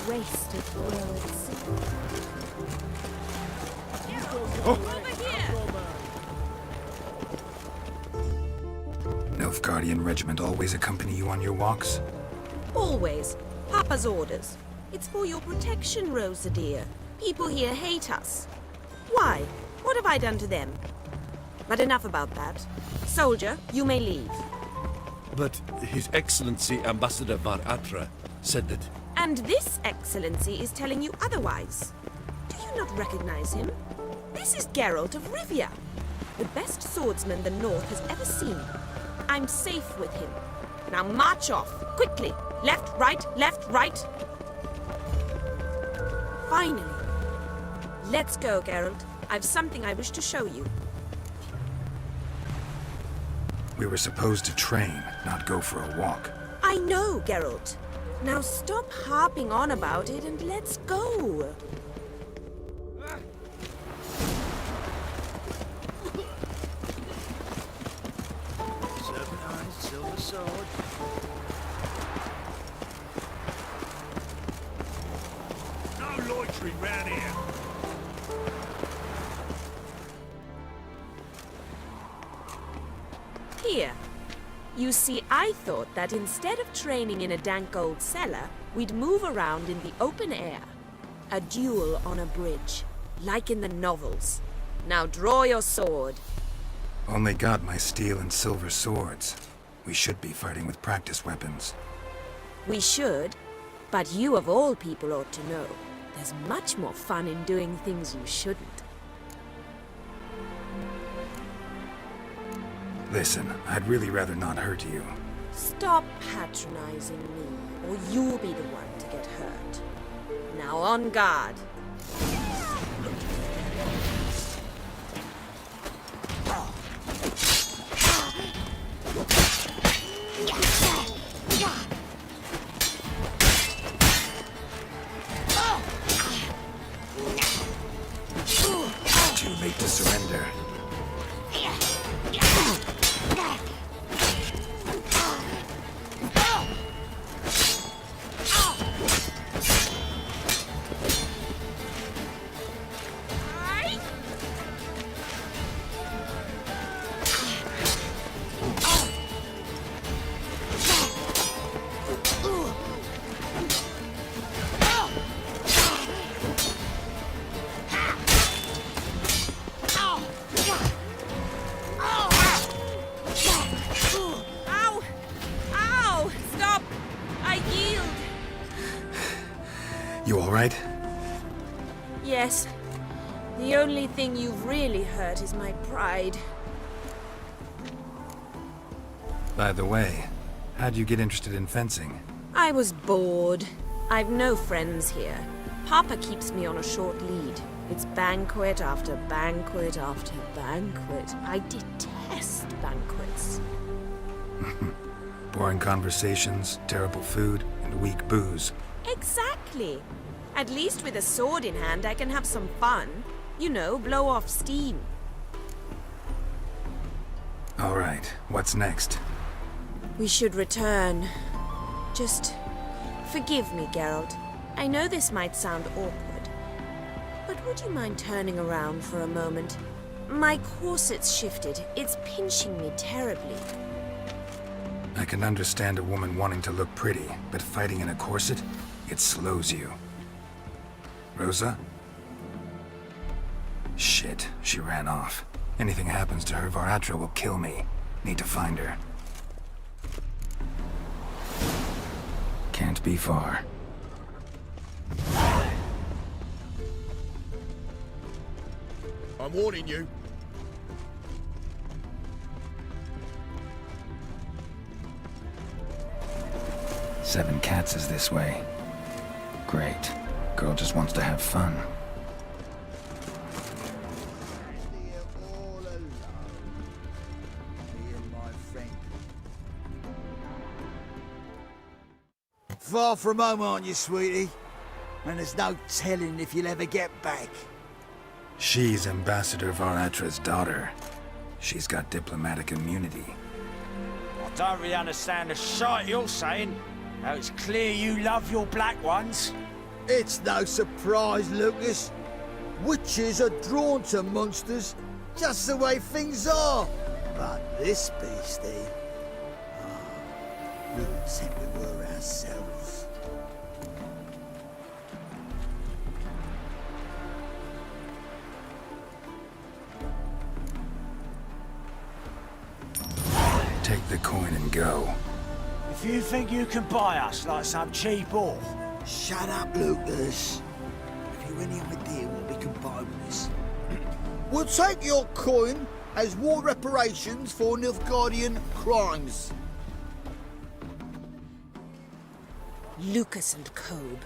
Wasted words. Nilfgaardian regiment always accompany you on your walks? Always. Papa's orders. It's for your protection, Rosa dear. People here hate us. Why? What have I done to them? But enough about that. Soldier, you may leave. But His Excellency Ambassador Var Atra said that... And this excellency is telling you otherwise. Do you not recognize him? This is Geralt of Rivia, the best swordsman the North has ever seen. I'm safe with him. Now march off, quickly. Left, right, Finally. Let's go, Geralt. I've something I wish to show you. We were supposed to train, not go for a walk. I know, Geralt. Now stop harping on about it and let's go. Serpentine, silver sword. No loitering round here. Here. You see, I thought that instead of training in a dank old cellar, we'd move around in the open air. A duel on a bridge, like in the novels. Now draw your sword. Only got my steel and silver swords. We should be fighting with practice weapons. We should, but you of all people ought to know. There's much more fun in doing things you shouldn't. Listen, I'd really rather not hurt you. Stop patronizing me, or you'll be the one to get hurt. Now on guard. Too late to surrender. You all right? Yes. The only thing you've really hurt is my pride. By the way, how'd you get interested in fencing? I was bored. I've no friends here. Papa keeps me on a short lead. It's banquet after banquet after banquet. I detest banquets. Boring conversations, terrible food, and weak booze. Exactly. At least with a sword in hand, I can have some fun. You know, blow off steam. All right, what's next? We should return. Just forgive me, Geralt. I know this might sound awkward, but would you mind turning around for a moment? My corset's shifted. It's pinching me terribly. I can understand a woman wanting to look pretty, but fighting in a corset, it slows you. Rosa? Shit, she ran off. Anything happens to her, Varatra will kill me. Need to find her. Can't be far. I'm warning you. Seven Cats is this way. Great. Girl just wants to have fun. Far from home, aren't you, sweetie? And there's no telling if you'll ever get back. She's Ambassador Varatra's daughter. She's got diplomatic immunity. I don't really understand the shite you're saying. Now it's clear you love your black ones. It's no surprise, Lucas. Witches are drawn to monsters, just the way things are. But this beastie... we would think we were ourselves. Take the coin and go. If you think you can buy us like some cheap whore... Shut up, Lucas. Have you any idea what we can buy with this? We'll take your coin as war reparations for Nilfgaardian crimes. Lucas and Kobe.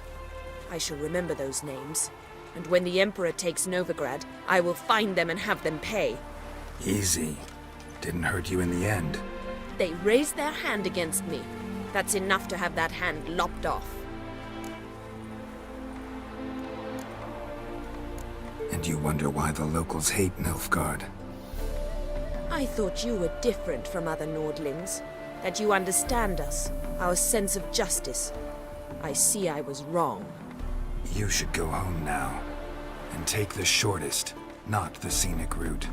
I shall remember those names. And when the Emperor takes Novigrad, I will find them and have them pay. Easy. Didn't hurt you in the end. They raised their hand against me. That's enough to have that hand lopped off. And you wonder why the locals hate Nilfgaard. I thought you were different from other Nordlings. That you understand us, our sense of justice. I see I was wrong. You should go home now. And take the shortest, not the scenic route.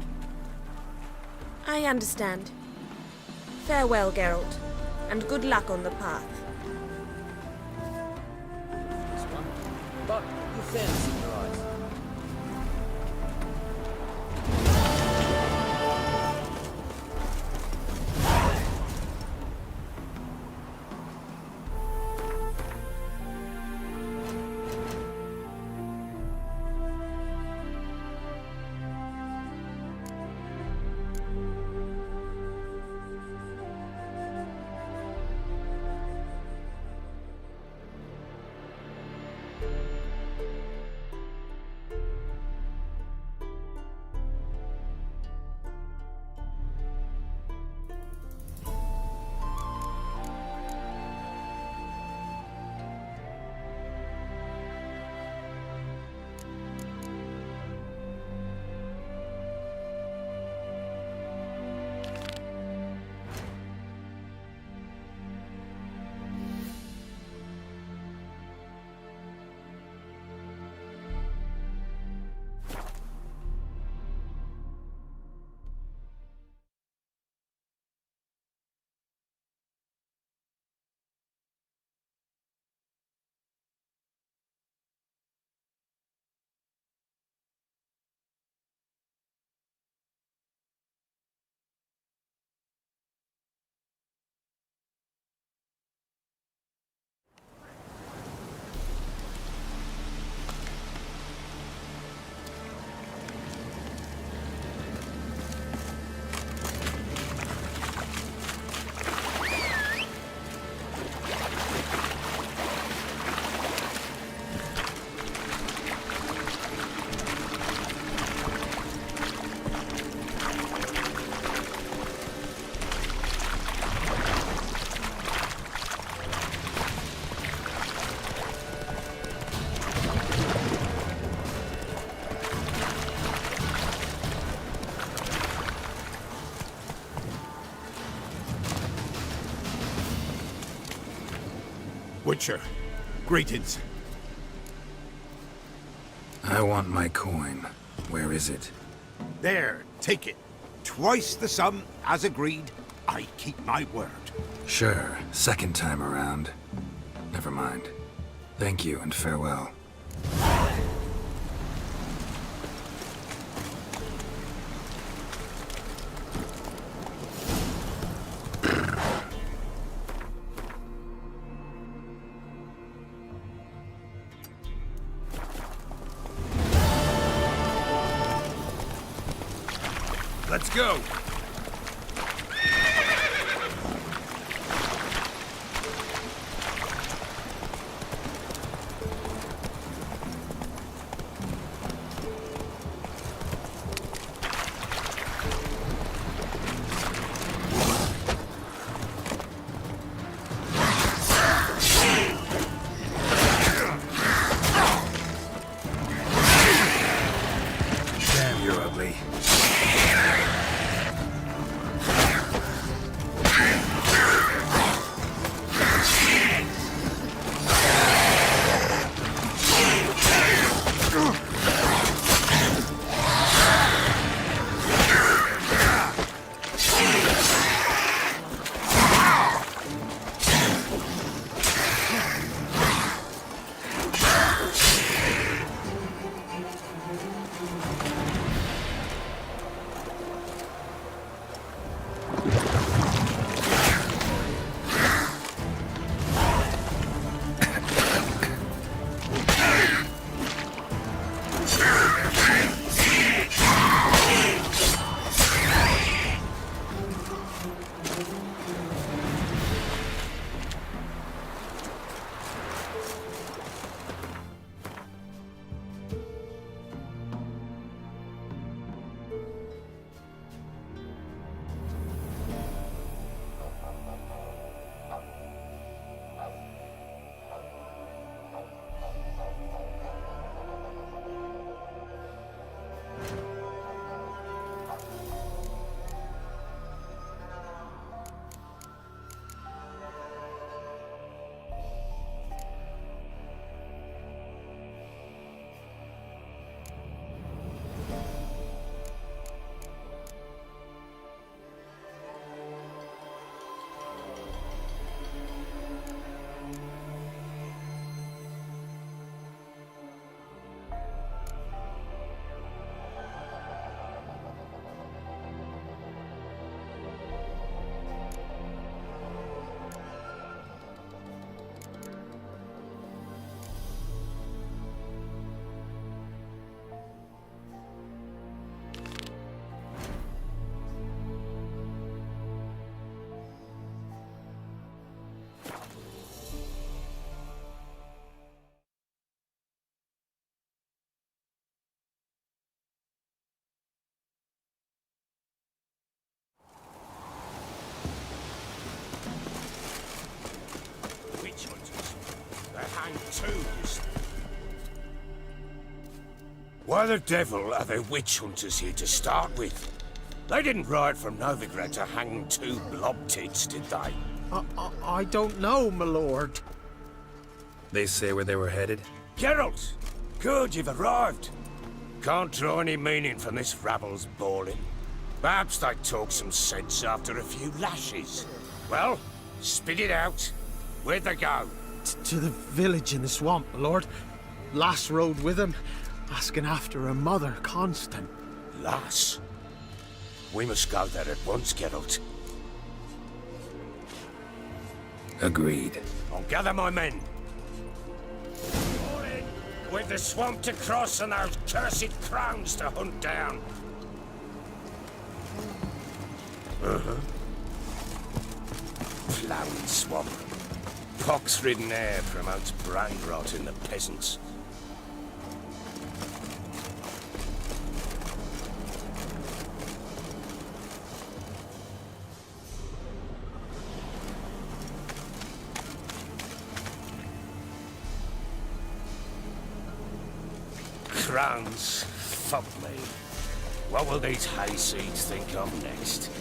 I understand. Farewell, Geralt, and good luck on the path. This one. But your fairness in your eyes. Witcher, greetings. I want my coin. Where is it? There, take it. Twice the sum, as agreed. I keep my word. Sure, second time around. Never mind. Thank you and farewell. Let's go. Damn, you're ugly. Witch hunters. They hang too, you see. Why the devil are there witch hunters here to start with? They didn't ride from Novigrad to hang two blob tits, did they? I don't know, my lord. They say where they were headed? Geralt! Good, you've arrived. Can't draw any meaning from this rabble's bawling. Perhaps they talk some sense after a few lashes. Well, spit it out. Where'd they go? To the village in the swamp, my lord. Lass rode with him, asking after her mother, Constant. Lass? We must go there at once, Geralt. Agreed. I'll gather my men. With the swamp to cross and those cursed crowns to hunt down. Ploughing swamp. Pox-ridden air promotes brain rot in the peasants. Crowns, fuck me. What will these hayseeds think of next?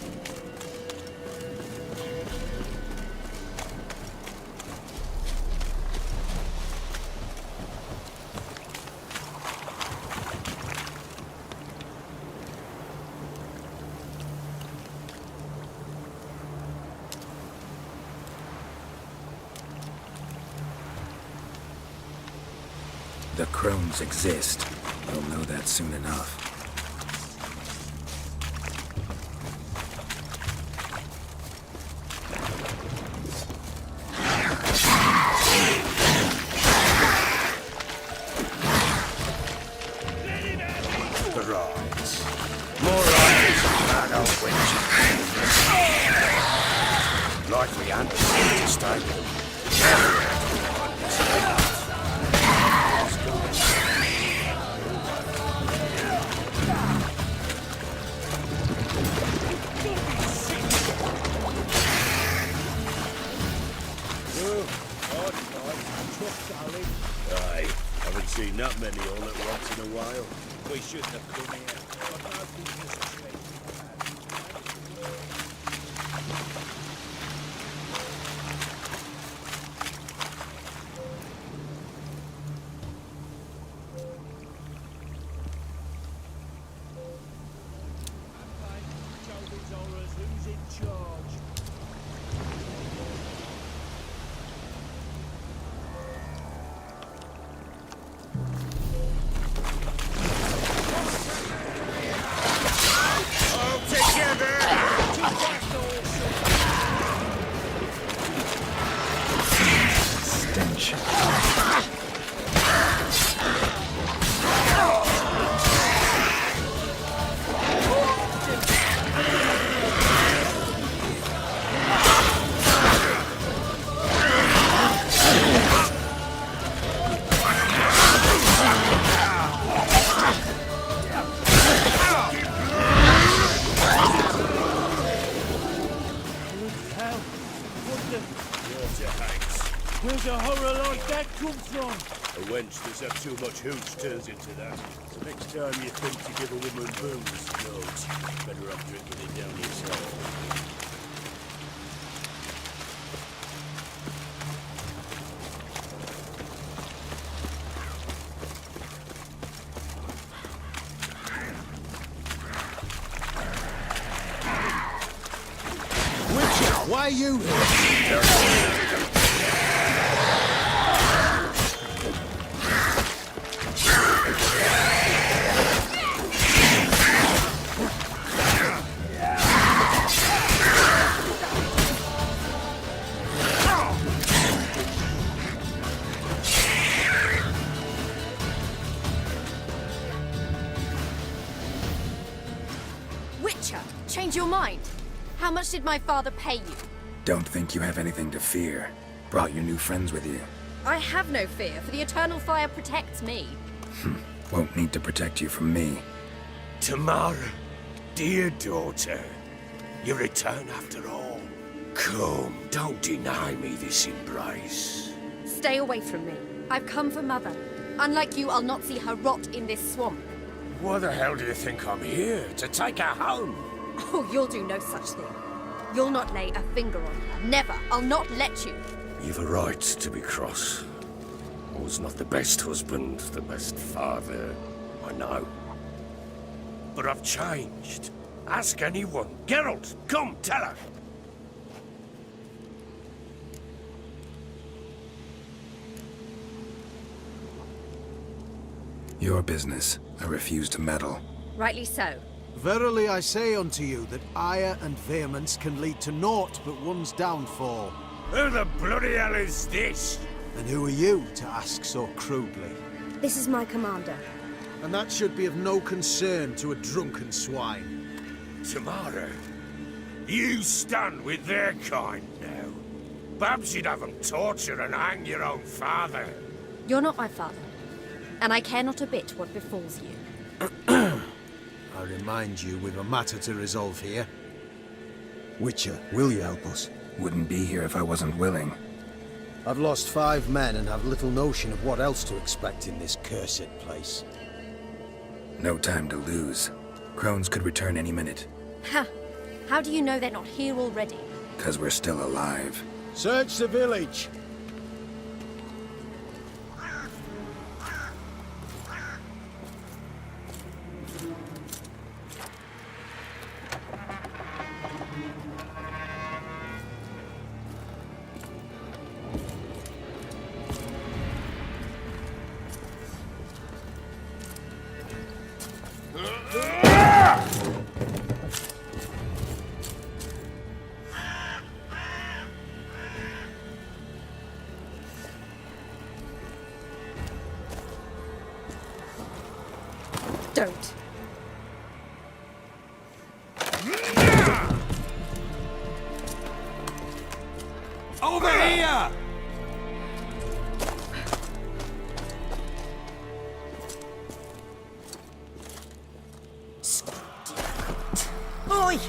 The crones exist. You'll know that soon enough. The rides. More rides than that old witch. Likely Anderson to stay with them. Aye, haven't seen that many all at once in a while. We shouldn't have come here. Who's in charge? Stench. Where's a horror like that come from? A wench that's had too much hooch turns into that. So next time you think to give a woman booze, note, better off drinking it down yourself. Witcher, why are you here? Witcher, change your mind. How much did my father pay you? Don't think you have anything to fear. Brought your new friends with you. I have no fear, for the eternal fire protects me. Won't need to protect you from me. Tamara, dear daughter, you return after all. Come, don't deny me this embrace. Stay away from me. I've come for Mother. Unlike you, I'll not see her rot in this swamp. Why the hell do you think I'm here? To take her home? Oh, you'll do no such thing. You'll not lay a finger on her. Never. I'll not let you. You've a right to be cross. I was not the best husband, the best father, I know. But I've changed. Ask anyone. Geralt, come, tell her. Your business. I refuse to meddle. Rightly so. Verily I say unto you that ire and vehemence can lead to naught but one's downfall. Who the bloody hell is this? And who are you to ask so crudely? This is my commander. And that should be of no concern to a drunken swine. Tamara, you stand with their kind now. Perhaps you'd have them torture and hang your own father. You're not my father. And I care not a bit what befalls you. I remind you we've a matter to resolve here. Witcher, will you help us? Wouldn't be here if I wasn't willing. I've lost 5 men and have little notion of what else to expect in this cursed place. No time to lose. Crones could return any minute. Ha! How do you know they're not here already? 'Cause we're still alive. Search the village! Don't. Over here! Oi!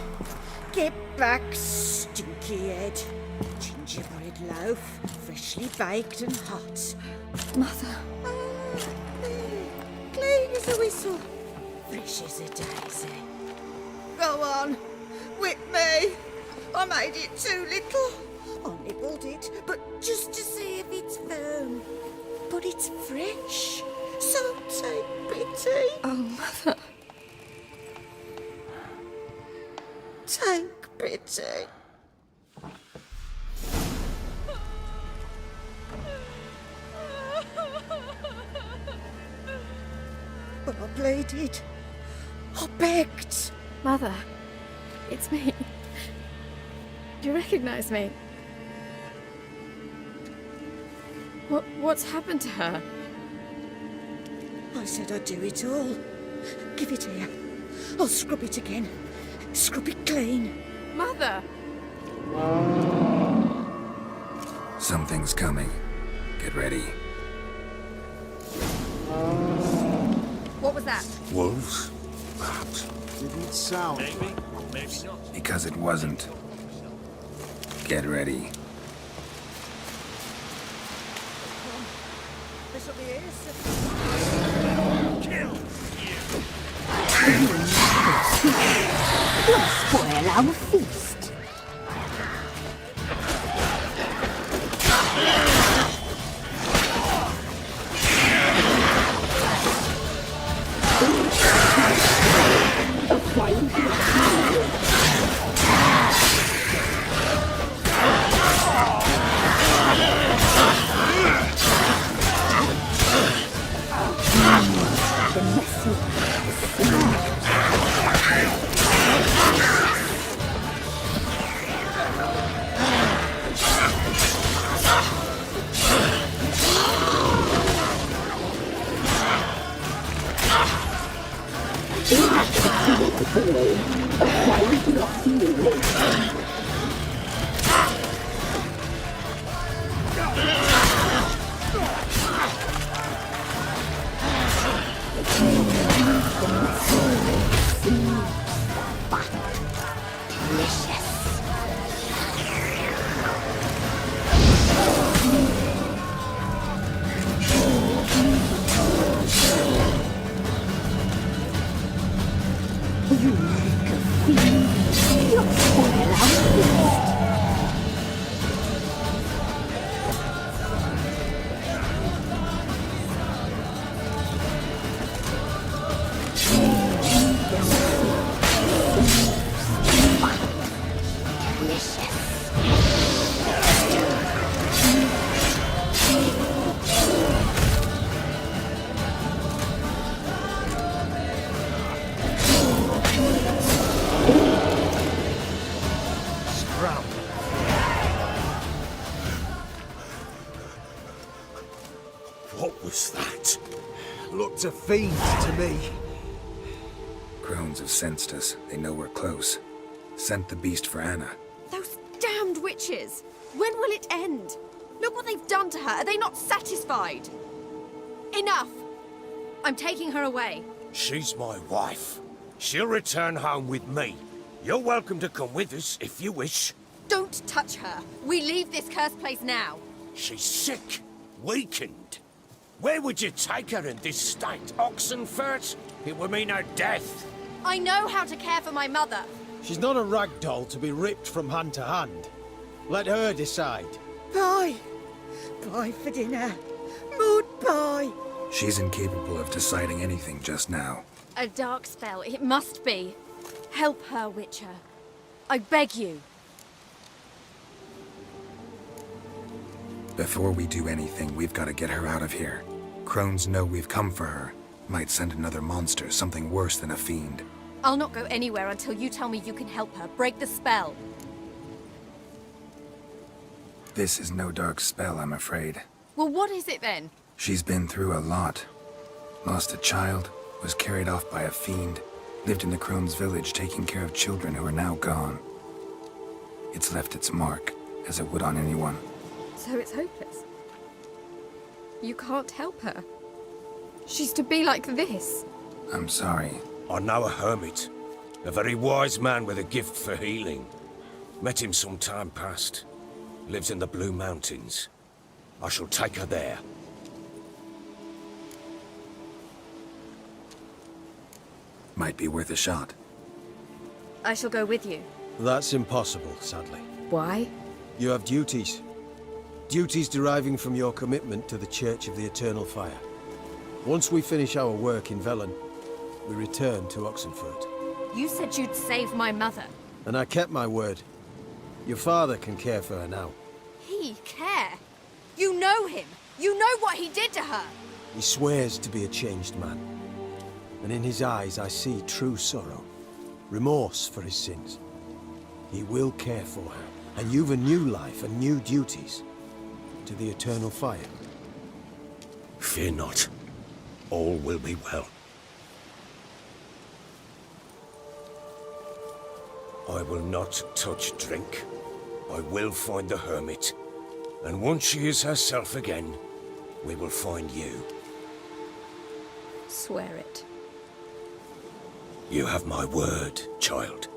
Get back, stinky head. Gingerbread loaf, freshly baked and hot. Mother. Clean as a whistle. Fresh as a daisy. Go on. Whip me. I made it too little. I nibbled it, but just to see if it's firm. But it's fresh. So take pity. Oh, Mother. Take pity. But I pleaded. I begged. Mother, it's me. Do you recognize me? What's happened to her? I said I'd do it all. Give it here. I'll scrub it again. Scrub it clean. Mother! Something's coming. Get ready. What was that? Wolves? Perhaps. Didn't sound. Maybe, maybe not. Because it wasn't. Get ready. This'll be it. Kill! You'll spoil our feast. What was that? Looked a fiend to me. Crones have sensed us. They know we're close. Sent the beast for Anna. Those damned witches! When will it end? Look what they've done to her. Are they not satisfied? Enough! I'm taking her away. She's my wife. She'll return home with me. You're welcome to come with us if you wish. Don't touch her. We leave this cursed place now. She's sick, weakened. Where would you take her in this state? Oxenfurt? It would mean her death. I know how to care for my mother. She's not a rag doll to be ripped from hand to hand. Let her decide. Bye. Bye for dinner. Mood bye. She's incapable of deciding anything just now. A dark spell, it must be. Help her, Witcher. I beg you. Before we do anything, we've got to get her out of here. Crones know we've come for her. Might send another monster, something worse than a fiend. I'll not go anywhere until you tell me you can help her. Break the spell. This is no dark spell, I'm afraid. Well, what is it then? She's been through a lot. Lost a child, Was carried off by a fiend. Lived in the crone's village taking care of children who are now gone. It's left its mark, as it would on anyone. So it's hopeless. You can't help her. She's to be like this. I'm sorry. I know a hermit. A very wise man with a gift for healing. Met him some time past. Lives in the Blue Mountains. I shall take her there. Might be worth a shot. I shall go with you. That's impossible, sadly. Why? You have duties. Duties deriving from your commitment to the Church of the Eternal Fire. Once we finish our work in Velen, we return to Oxenfurt. You said you'd save my mother. And I kept my word. Your father can care for her now. He care? You know him. You know what he did to her. He swears to be a changed man. And in his eyes I see true sorrow. Remorse for his sins. He will care for her. And you've a new life and new duties. To the Eternal Fire. Fear not. All will be well. I will not touch drink. I will find the hermit. And once she is herself again, we will find you. Swear it. You have my word, child.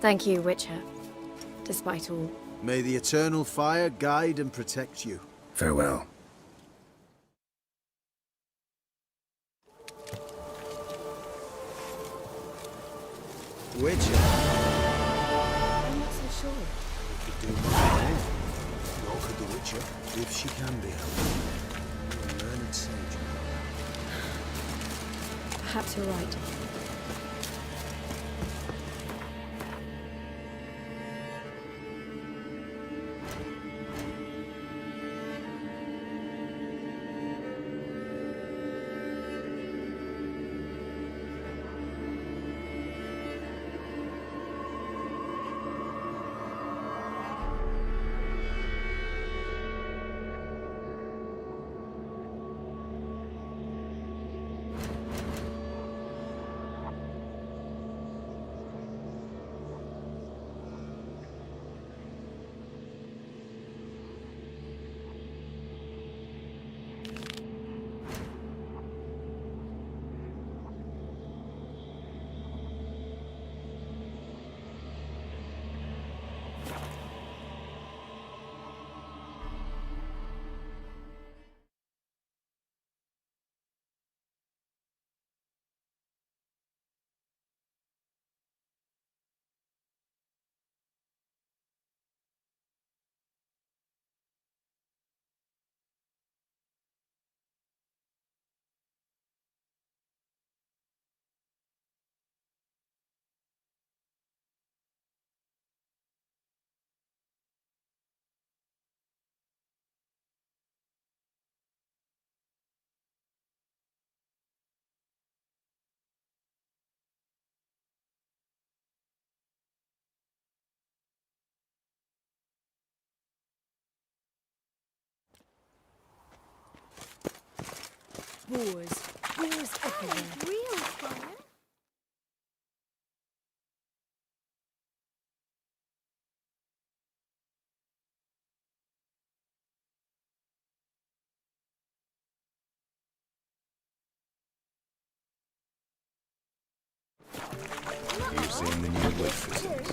Thank you, Witcher. Despite all. May the Eternal Fire guide and protect you. Farewell. Witcher. I'm not so sure. You could do more than anything. Nor could the Witcher, if she can be helped. A learned sage. Perhaps you're right. Wars everywhere. Real fire? You've seen the new witch systems.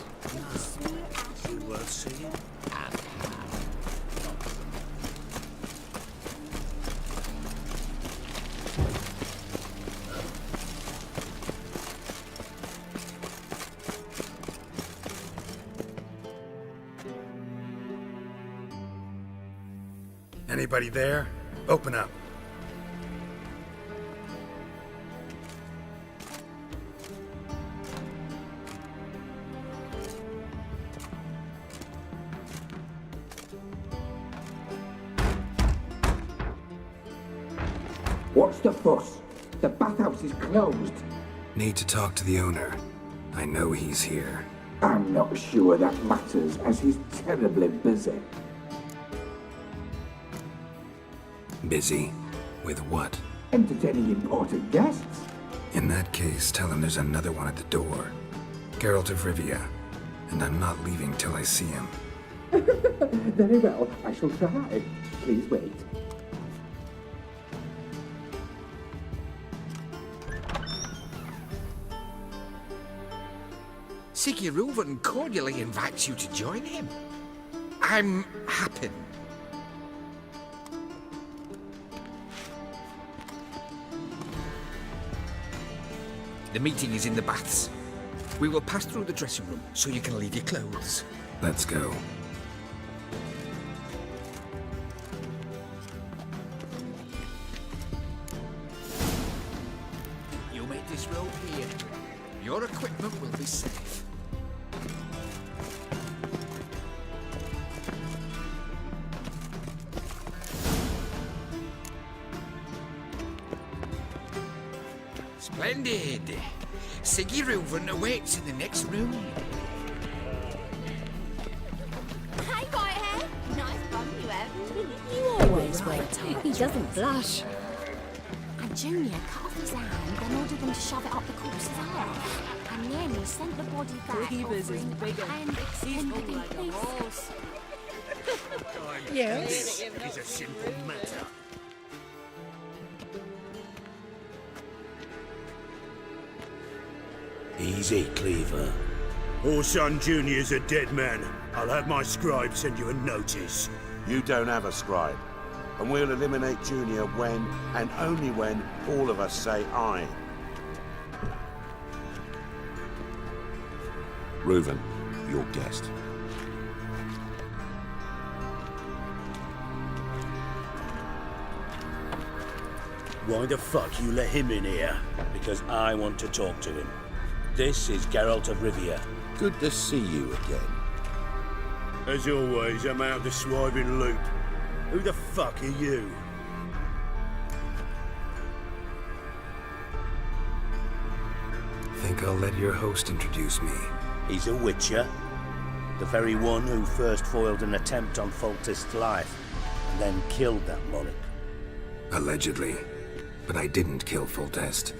Worth seeing and have. Anybody there? Open up. What's the fuss? The bathhouse is closed. Need to talk to the owner. I know he's here. I'm not sure that matters, as he's terribly busy. Busy? With what? Entertaining important guests. In that case, tell him there's another one at the door. Geralt of Rivia. And I'm not leaving till I see him. Very well, I shall try. Please wait. Sigurd cordially invites you to join him. I'm happy. The meeting is in the baths. We will pass through the dressing room so you can leave your clothes. Let's go. You'll make this road here. Your equipment will be safe. Splendid. Sigurd awaits in the next room. Hey, Whitehead. Nice bum you have. You always wear tight. He doesn't blush. And Junior cut off his hand, then ordered them to shove it up the corpse's arse. And Niemi sent the body back, Beavers is offering bigger. a hand extended in peace. Yes. This is a simple matter. Easy, Cleaver. Orson Jr.'s a dead man. I'll have my scribe send you a notice. You don't have a scribe. And we'll eliminate Junior when, and only when, all of us say aye. Reuven, your guest. Why the fuck you let him in here? Because I want to talk to him. This is Geralt of Rivia. Good to see you again. As always, I'm out of the swiving loop. Who the fuck are you? Think I'll let your host introduce me. He's a witcher. The very one who first foiled an attempt on Foltest's life, and then killed that monarch. Allegedly. But I didn't kill Foltest.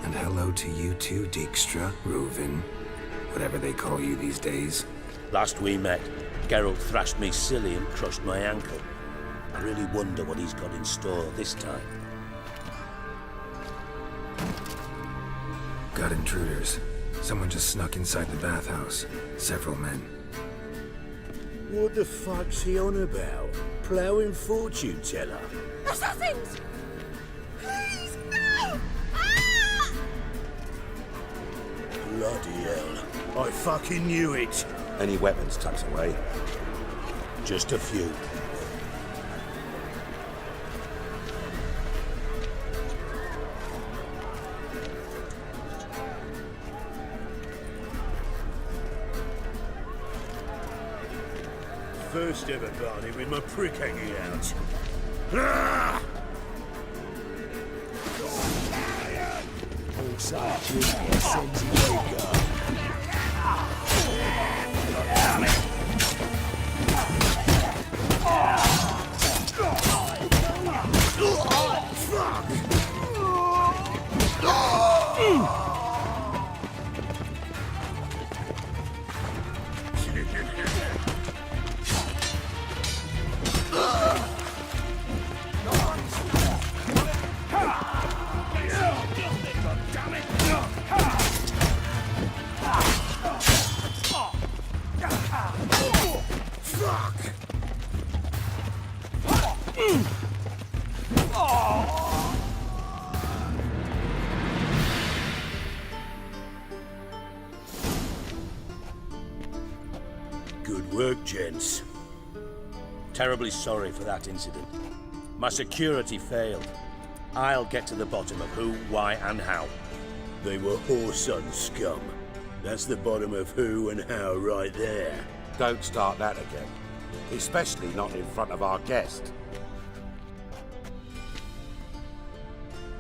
And hello to you too, Dijkstra, Reuven, whatever they call you these days. Last we met, Geralt thrashed me silly and crushed my ankle. I really wonder what he's got in store this time. Got intruders. Someone just snuck inside the bathhouse. Several men. What the fuck's he on about? Ploughing fortune teller? Assassins! Please, no! Ah! Bloody hell. I fucking knew it. Any weapons tucked away? Just a few. First ever party with my prick hanging out. Ah! Also, Junior sends you Good work, gents. Terribly sorry for that incident. My security failed. I'll get to the bottom of who, why, and how. They were whoreson scum. That's the bottom of who and how right there. Don't start that again. Especially not in front of our guest.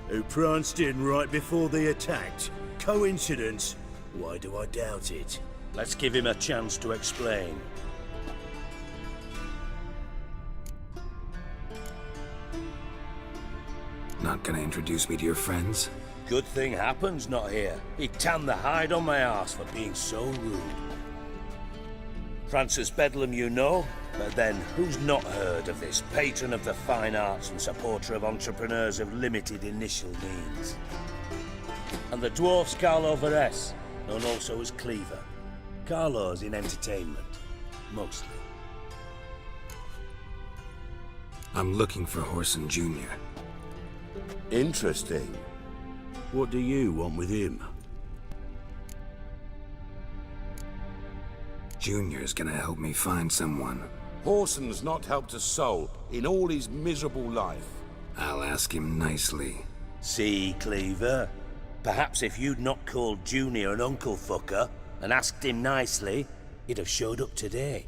Who pranced in right before they attacked. Coincidence? Why do I doubt it? Let's give him a chance to explain. Not gonna introduce me to your friends? Good thing Happen's not here. He tanned the hide on my ass for being so rude. Francis Bedlam you know, but then who's not heard of this patron of the fine arts and supporter of entrepreneurs of limited initial means? And the dwarf's Carlo Vares, known also as Cleaver. Carlo's in entertainment, mostly. I'm looking for Whoreson Jr. Interesting. What do you want with him? Junior's gonna help me find someone. Whoreson's not helped a soul in all his miserable life. I'll ask him nicely. See, Cleaver? Perhaps if you'd not called Junior an uncle fucker and asked him nicely, he'd have showed up today.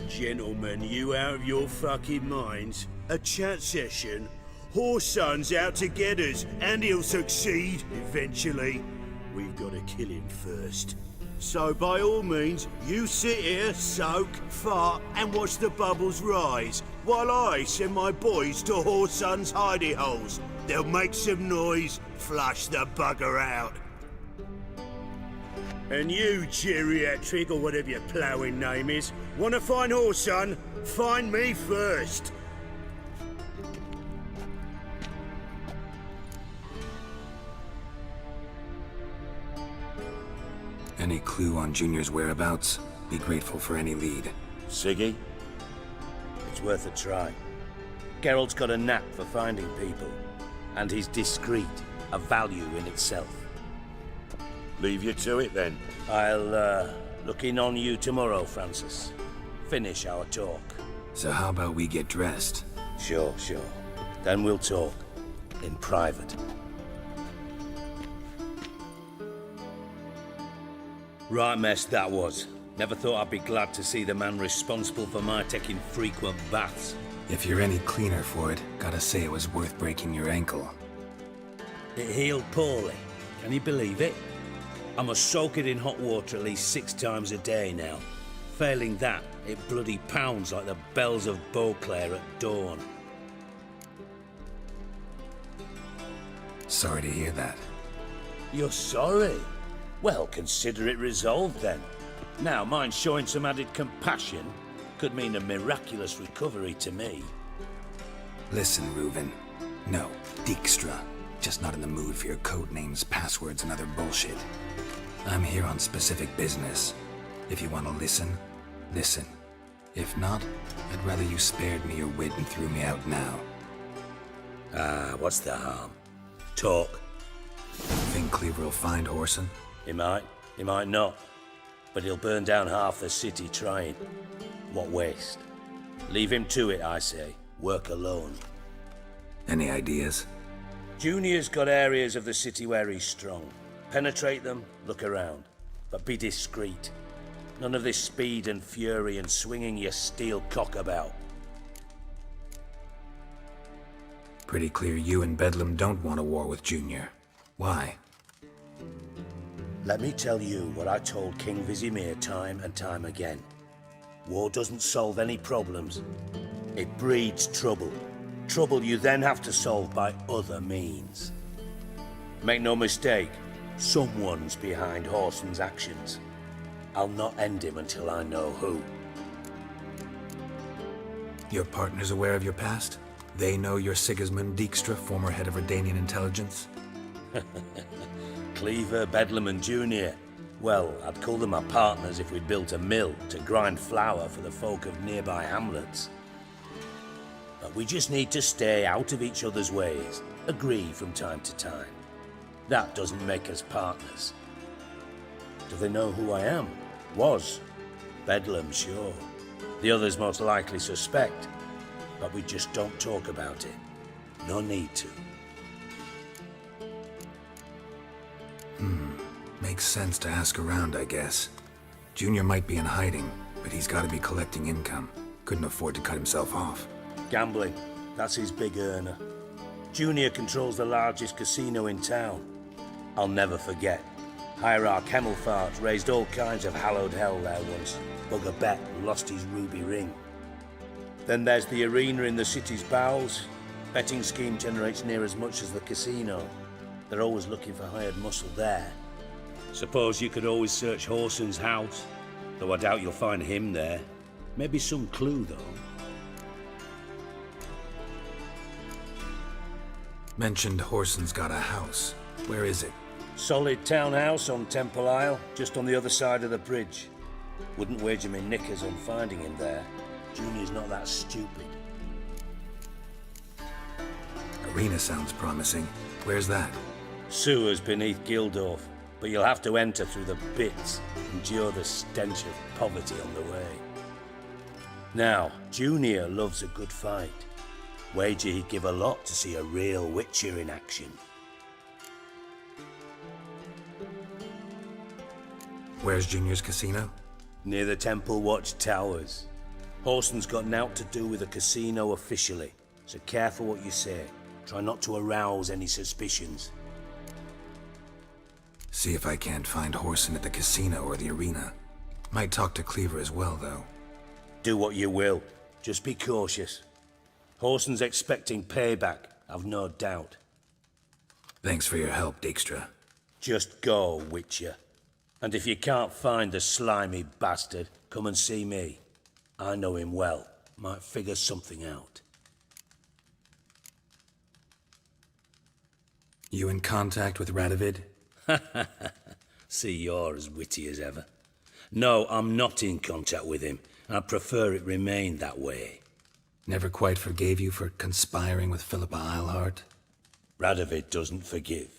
Gentlemen, you out of your fucking minds? A chat session? Whoreson's out to get us, and he'll succeed, eventually. We've got to kill him first. So by all means, you sit here, soak, fart, and watch the bubbles rise, while I send my boys to Whoreson's hidey holes. They'll make some noise, flush the bugger out. And you, geriatric, or whatever your ploughing name is, want to find Whoreson? Find me first. Any clue on Junior's whereabouts? Be grateful for any lead. Siggy? It's worth a try. Geralt's got a knack for finding people. And he's discreet, a value in itself. Leave you to it then. I'll, look in on you tomorrow, Francis. Finish our talk. So how about we get dressed? Sure. Then we'll talk. In private. Right mess that was. Never thought I'd be glad to see the man responsible for my taking frequent baths. If you're any cleaner for it, gotta say it was worth breaking your ankle. It healed poorly. Can you believe it? I must soak it in hot water at least 6 times a day now. Failing that, it bloody pounds like the bells of Beauclair at dawn. Sorry to hear that. You're sorry? Well, consider it resolved then. Now, mind showing some added compassion could mean a miraculous recovery to me. Listen, Reuven. No, Dijkstra. Just not in the mood for your code names, passwords, and other bullshit. I'm here on specific business. If you want to listen, listen. If not, I'd rather you spared me your wit and threw me out now. What's the harm? Talk. Think Cleaver will find Whoreson? He might not. But he'll burn down half the city trying. What waste? Leave him to it, I say. Work alone. Any ideas? Junior's got areas of the city where he's strong. Penetrate them, look around. But be discreet. None of this speed and fury and swinging your steel cock about. Pretty clear you and Bedlam don't want a war with Junior. Why? Let me tell you what I told King Vizimir time and time again. War doesn't solve any problems. It breeds trouble. Trouble you then have to solve by other means. Make no mistake, someone's behind Whoreson's actions. I'll not end him until I know who. Your partner's aware of your past? They know you're Sigismund Dijkstra, former head of Redanian intelligence? Cleaver, Bedlam and Junior. Well, I'd call them my partners if we'd built a mill to grind flour for the folk of nearby hamlets. But we just need to stay out of each other's ways, agree from time to time. That doesn't make us partners. Do they know who I am? Was. Bedlam, sure. The others most likely suspect, but we just don't talk about it. No need to. Makes sense to ask around, I guess. Junior might be in hiding, but he's got to be collecting income. Couldn't afford to cut himself off. Gambling, that's his big earner. Junior controls the largest casino in town. I'll never forget. Hierarch Hemmelfart raised all kinds of hallowed hell there once. Bugger bet and lost his ruby ring. Then there's the arena in the city's bowels. Betting scheme generates near as much as the casino. They're always looking for hired muscle there. Suppose you could always search Horson's house, though I doubt you'll find him there. Maybe some clue, though. Mentioned Horson's got a house. Where is it? Solid townhouse on Temple Isle, just on the other side of the bridge. Wouldn't wager me knickers on finding him there. Junior's not that stupid. Arena sounds promising. Where's that? Sewers beneath Gildorf, but you'll have to enter through the bits, endure the stench of poverty on the way. Now, Junior loves a good fight. Wager he'd give a lot to see a real Witcher in action. Where's Junior's casino? Near the Temple Watch Towers. Horson's got nought to do with the casino officially, so careful what you say. Try not to arouse any suspicions. See if I can't find Horson at the casino or the arena. Might talk to Cleaver as well, though. Do what you will. Just be cautious. Horson's expecting payback, I've no doubt. Thanks for your help, Dijkstra. Just go, Witcher. And if you can't find the slimy bastard, come and see me. I know him well. Might figure something out. You in contact with Radovid? See, you're as witty as ever. No, I'm not in contact with him. I prefer it remained that way. Never quite forgave you for conspiring with Philippa Eilhart? Radovid doesn't forgive.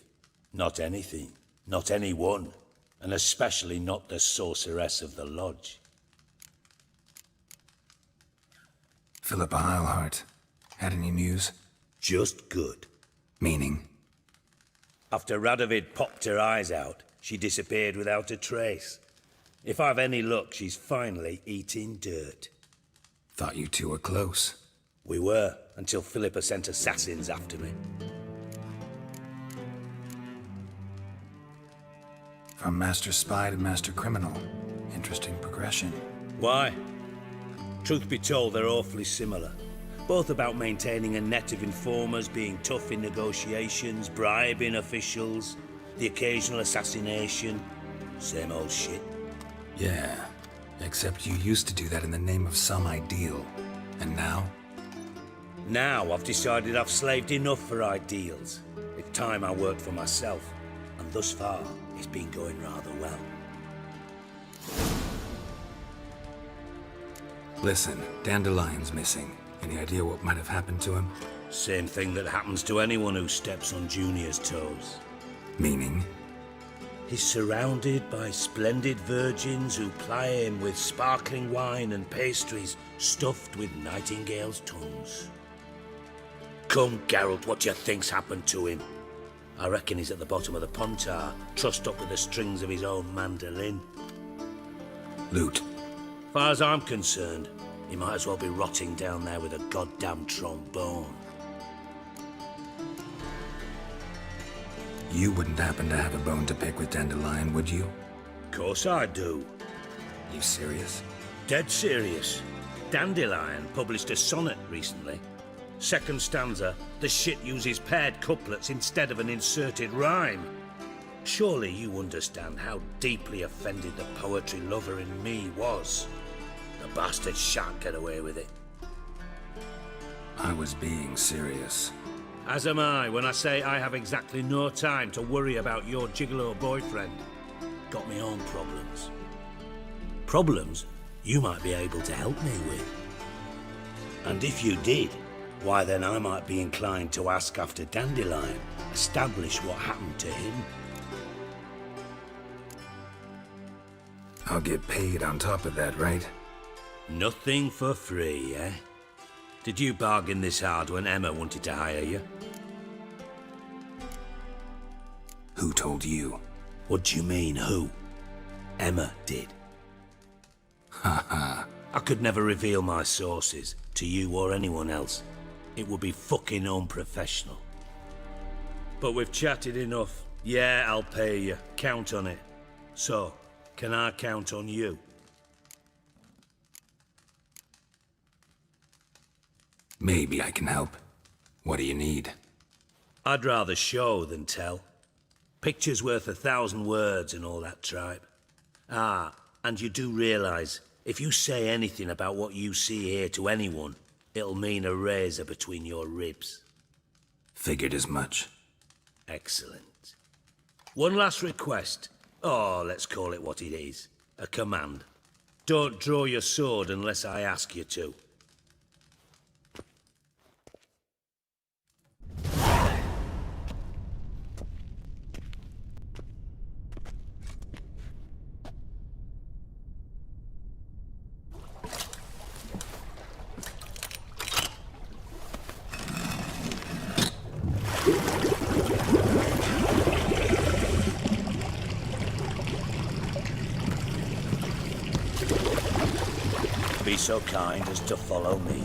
Not anything. Not anyone. And especially not the sorceress of the lodge. Philippa Eilhart. Had any news? Just good. Meaning? After Radovid popped her eyes out, she disappeared without a trace. If I've any luck, she's finally eating dirt. Thought you two were close. We were, until Philippa sent assassins after me. From Master Spy to Master Criminal. Interesting progression. Why? Truth be told, they're awfully similar. Both about maintaining a net of informers, being tough in negotiations, bribing officials, the occasional assassination. Same old shit. Yeah, except you used to do that in the name of some ideal. And now? Now I've decided I've slaved enough for ideals. It's time I worked for myself. And thus far, it's been going rather well. Listen, Dandelion's missing. Any idea what might have happened to him? Same thing that happens to anyone who steps on Junior's toes. Meaning? He's surrounded by splendid virgins who ply him with sparkling wine and pastries stuffed with nightingales' tongues. Come, Geralt, what do you think's happened to him? I reckon he's at the bottom of the Pontar, trussed up with the strings of his own mandolin. Loot. Far as I'm concerned, he might as well be rotting down there with a goddamn trombone. You wouldn't happen to have a bone to pick with Dandelion, would you? Course I do. You serious? Dead serious. Dandelion published a sonnet recently. Second stanza, the shit uses paired couplets instead of an inserted rhyme. Surely you understand how deeply offended the poetry lover in me was. The bastard shan't get away with it. I was being serious. As am I when I say I have exactly no time to worry about your gigolo boyfriend. Got me own problems. Problems you might be able to help me with. And if you did, why then I might be inclined to ask after Dandelion, establish what happened to him. I'll get paid on top of that, right? Nothing for free, eh? Did you bargain this hard when Emma wanted to hire you? Who told you? What do you mean, who? Emma did. Ha ha. I could never reveal my sources to you or anyone else. It would be fucking unprofessional. But we've chatted enough. Yeah, I'll pay you. Count on it. So, can I count on you? Maybe I can help. What do you need? I'd rather show than tell. Picture's worth 1,000 words and all that tripe. Ah, and you do realise, if you say anything about what you see here to anyone, it'll mean a razor between your ribs. Figured as much. Excellent. One last request. Oh, let's call it what it is. A command. Don't draw your sword unless I ask you to. Be so kind as to follow me.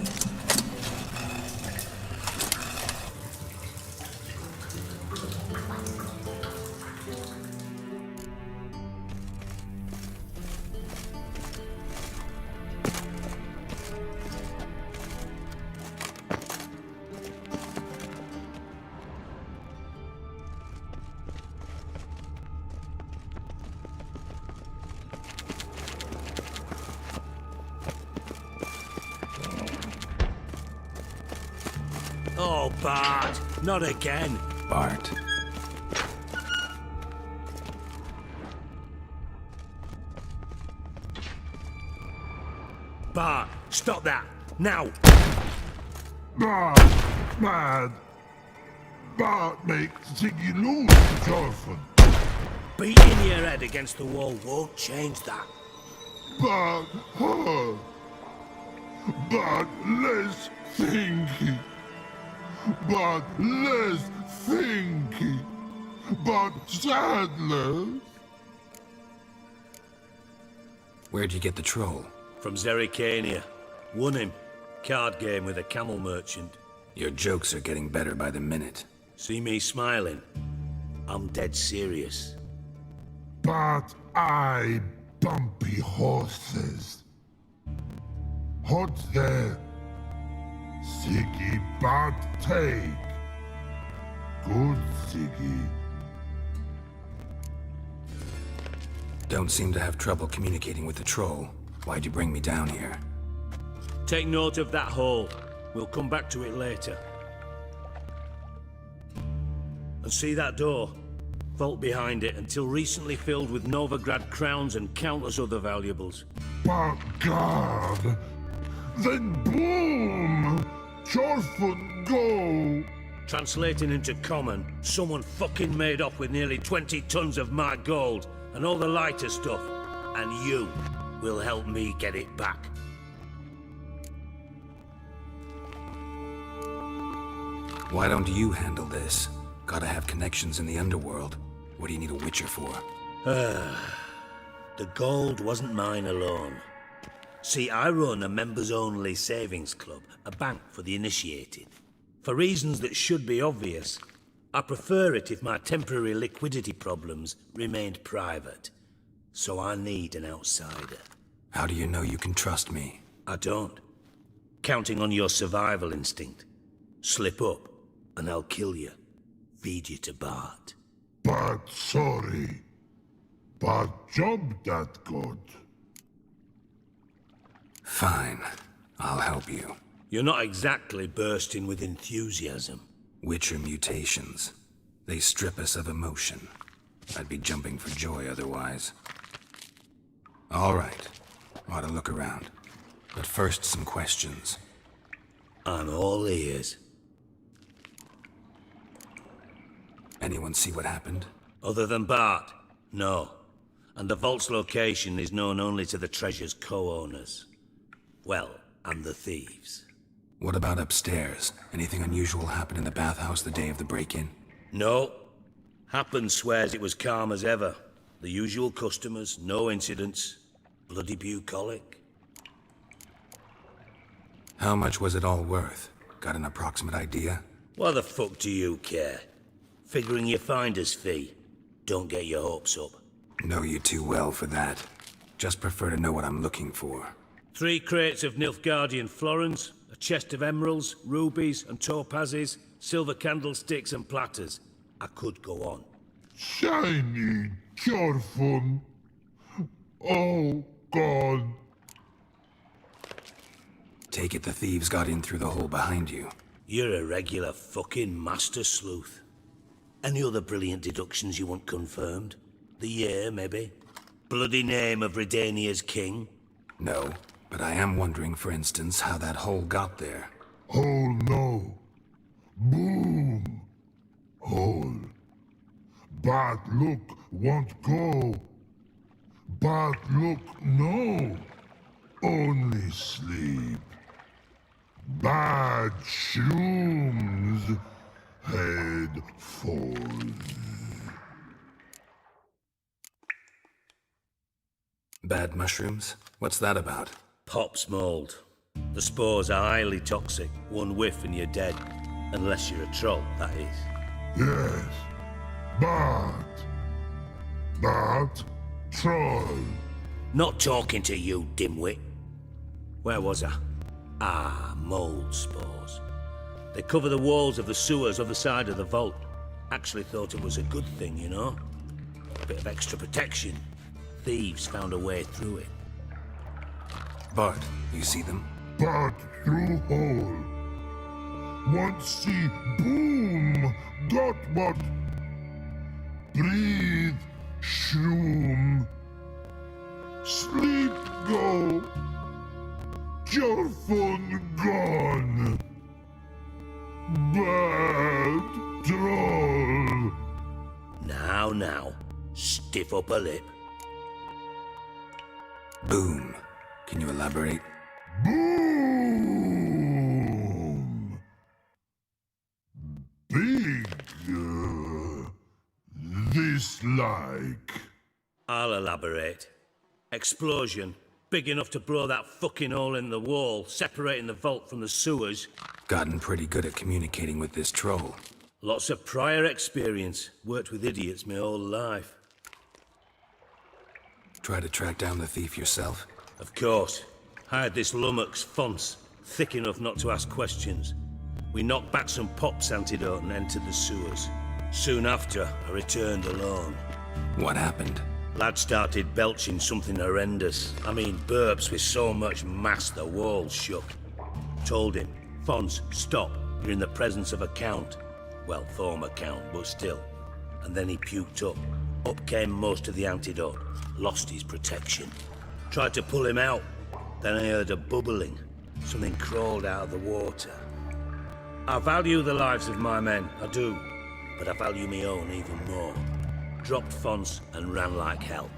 Oh, Bart, not again. Bart. Bart, stop that, now! Bart, mad. Bart make Ziggy lose, Jorfin. Beating your head against the wall won't change that. Bart, hard. Bart, less thinky. But less thinky. But sadler. Where'd you get the troll? From Zerrikania. Won him. Card game with a camel merchant. Your jokes are getting better by the minute. See me smiling? I'm dead serious. But I bumpy horses. Hot there. Siggy but take. Good Siggy. Don't seem to have trouble communicating with the troll. Why'd you bring me down here? Take note of that hole. We'll come back to it later. And see that door? Vault behind it, until recently filled with Novigrad crowns and countless other valuables. But God! Then boom! Jorfin go! Translating into common, someone fucking made off with nearly 20 tons of my gold and all the lighter stuff. And you will help me get it back. Why don't you handle this? Gotta have connections in the underworld. What do you need a witcher for? The gold wasn't mine alone. See, I run a members-only savings club, a bank for the initiated. For reasons that should be obvious, I prefer it if my temporary liquidity problems remained private. So I need an outsider. How do you know you can trust me? I don't. Counting on your survival instinct. Slip up, and I'll kill you. Feed you to Bart. But sorry. But job that good. Fine. I'll help you. You're not exactly bursting with enthusiasm. Witcher mutations. They strip us of emotion. I'd be jumping for joy otherwise. All right. Ought to look around. But first, some questions. I'm all ears. Anyone see what happened? Other than Bart? No. And the vault's location is known only to the treasure's co-owners. Well, and the thieves. What about upstairs? Anything unusual happen in the bathhouse the day of the break-in? No. Happen swears it was calm as ever. The usual customers, no incidents. Bloody bucolic. How much was it all worth? Got an approximate idea? Why the fuck do you care? Figuring your finder's fee. Don't get your hopes up. Know you too well for that. Just prefer to know what I'm looking for. 3 crates of Nilfgaardian florins, a chest of emeralds, rubies and topazes, silver candlesticks and platters. I could go on. Shiny, careful. Oh, God. Take it the thieves got in through the hole behind you. You're a regular fucking master sleuth. Any other brilliant deductions you want confirmed? The year, maybe? Bloody name of Redania's king? No, but I am wondering, for instance, how that hole got there. Hole no. Boom. Hole. Bad look won't go. Bad look no. Only sleep. Bad shrooms. Head falls. Bad mushrooms? What's that about? Pop's mold. The spores are highly toxic. One whiff and you're dead. Unless you're a troll, that is. Yes. Bad. Bad troll. Not talking to you, dimwit. Where was I? Ah, mold spores. They cover the walls of the sewers other side of the vault. Actually thought it was a good thing, you know? A bit of extra protection. Thieves found a way through it. Bart, you see them? Bad through hole. Want see boom. Got what? Breathe. Shroom. Sleep go. Your phone gone. Bad troll. Now, stiff upper lip. Boom. Can you elaborate? Boom. Big. This like. I'll elaborate. Explosion. Big enough to blow that fucking hole in the wall, separating the vault from the sewers. Gotten pretty good at communicating with this troll. Lots of prior experience. Worked with idiots my whole life. Try to track down the thief yourself? Of course. Hired this lummox, Fons, thick enough not to ask questions. We knocked back some Pop's antidote and entered the sewers. Soon after, I returned alone. What happened? Lad started belching something horrendous. I mean, burps with so much mass the walls shook. Told him, Fons, stop. You're in the presence of a count. Well, former count, but still. And then he puked up. Up came most of the antidote. Lost his protection. Tried to pull him out. Then I heard a bubbling. Something crawled out of the water. I value the lives of my men, I do. But I value my own even more. Dropped Fons and ran like hell.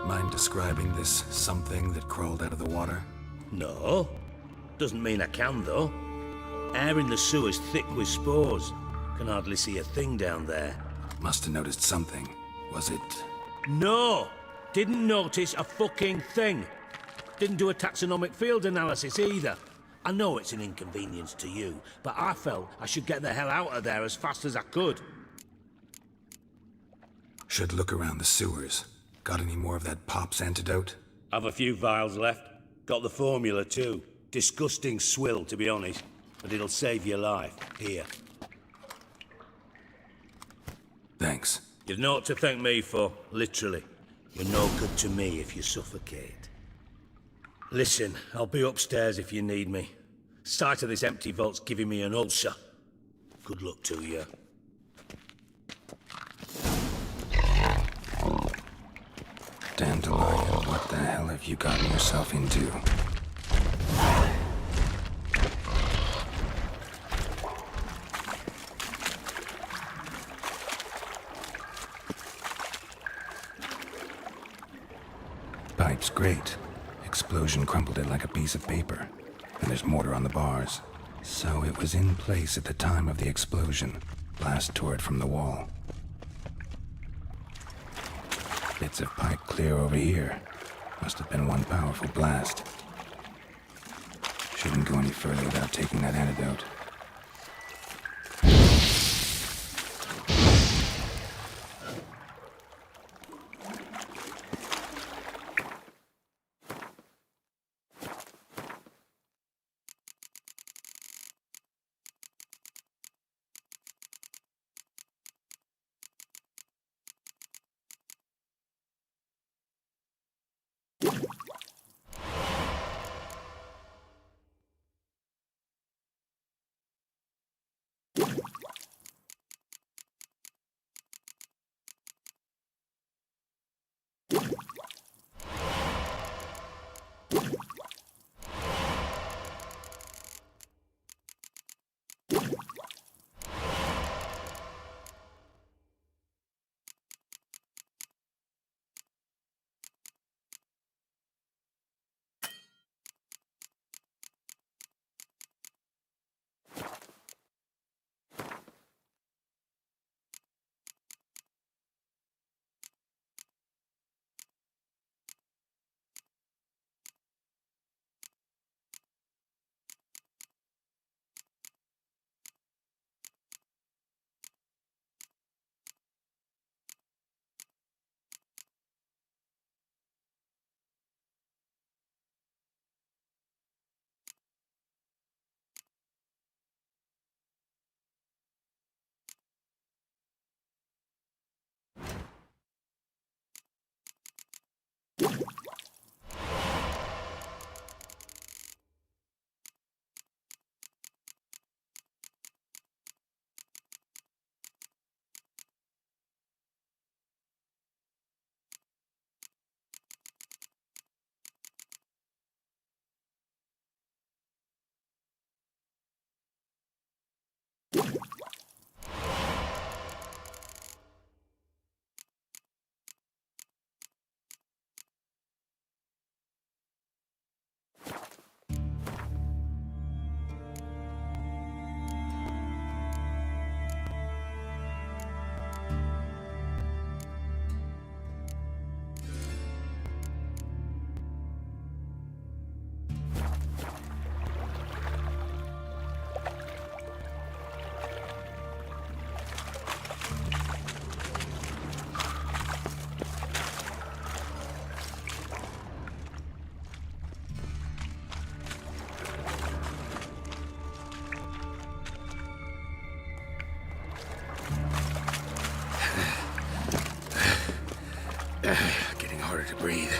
Mind describing this something that crawled out of the water? No. Doesn't mean I can, though. Air in the sewer's thick with spores. Can hardly see a thing down there. Must have noticed something. Was it... No! Didn't notice a fucking thing. Didn't do a taxonomic field analysis either. I know it's an inconvenience to you, but I felt I should get the hell out of there as fast as I could. Should look around the sewers. Got any more of that Pop's antidote? Have a few vials left. Got the formula too. Disgusting swill, to be honest. But it'll save your life. Here. Thanks. You've naught to thank me for, literally. You're no good to me if you suffocate. Listen, I'll be upstairs if you need me. Sight of this empty vault's giving me an ulcer. Good luck to you. Dandelion, what the hell have you gotten yourself into? pipe's great. Explosion crumpled it like a piece of paper. And there's mortar on the bars. So it was in place at the time of the explosion. Blast tore it from the wall. Bits of pipe clear over here. Must have been one powerful blast. Shouldn't go any further without taking that antidote. Getting harder to breathe.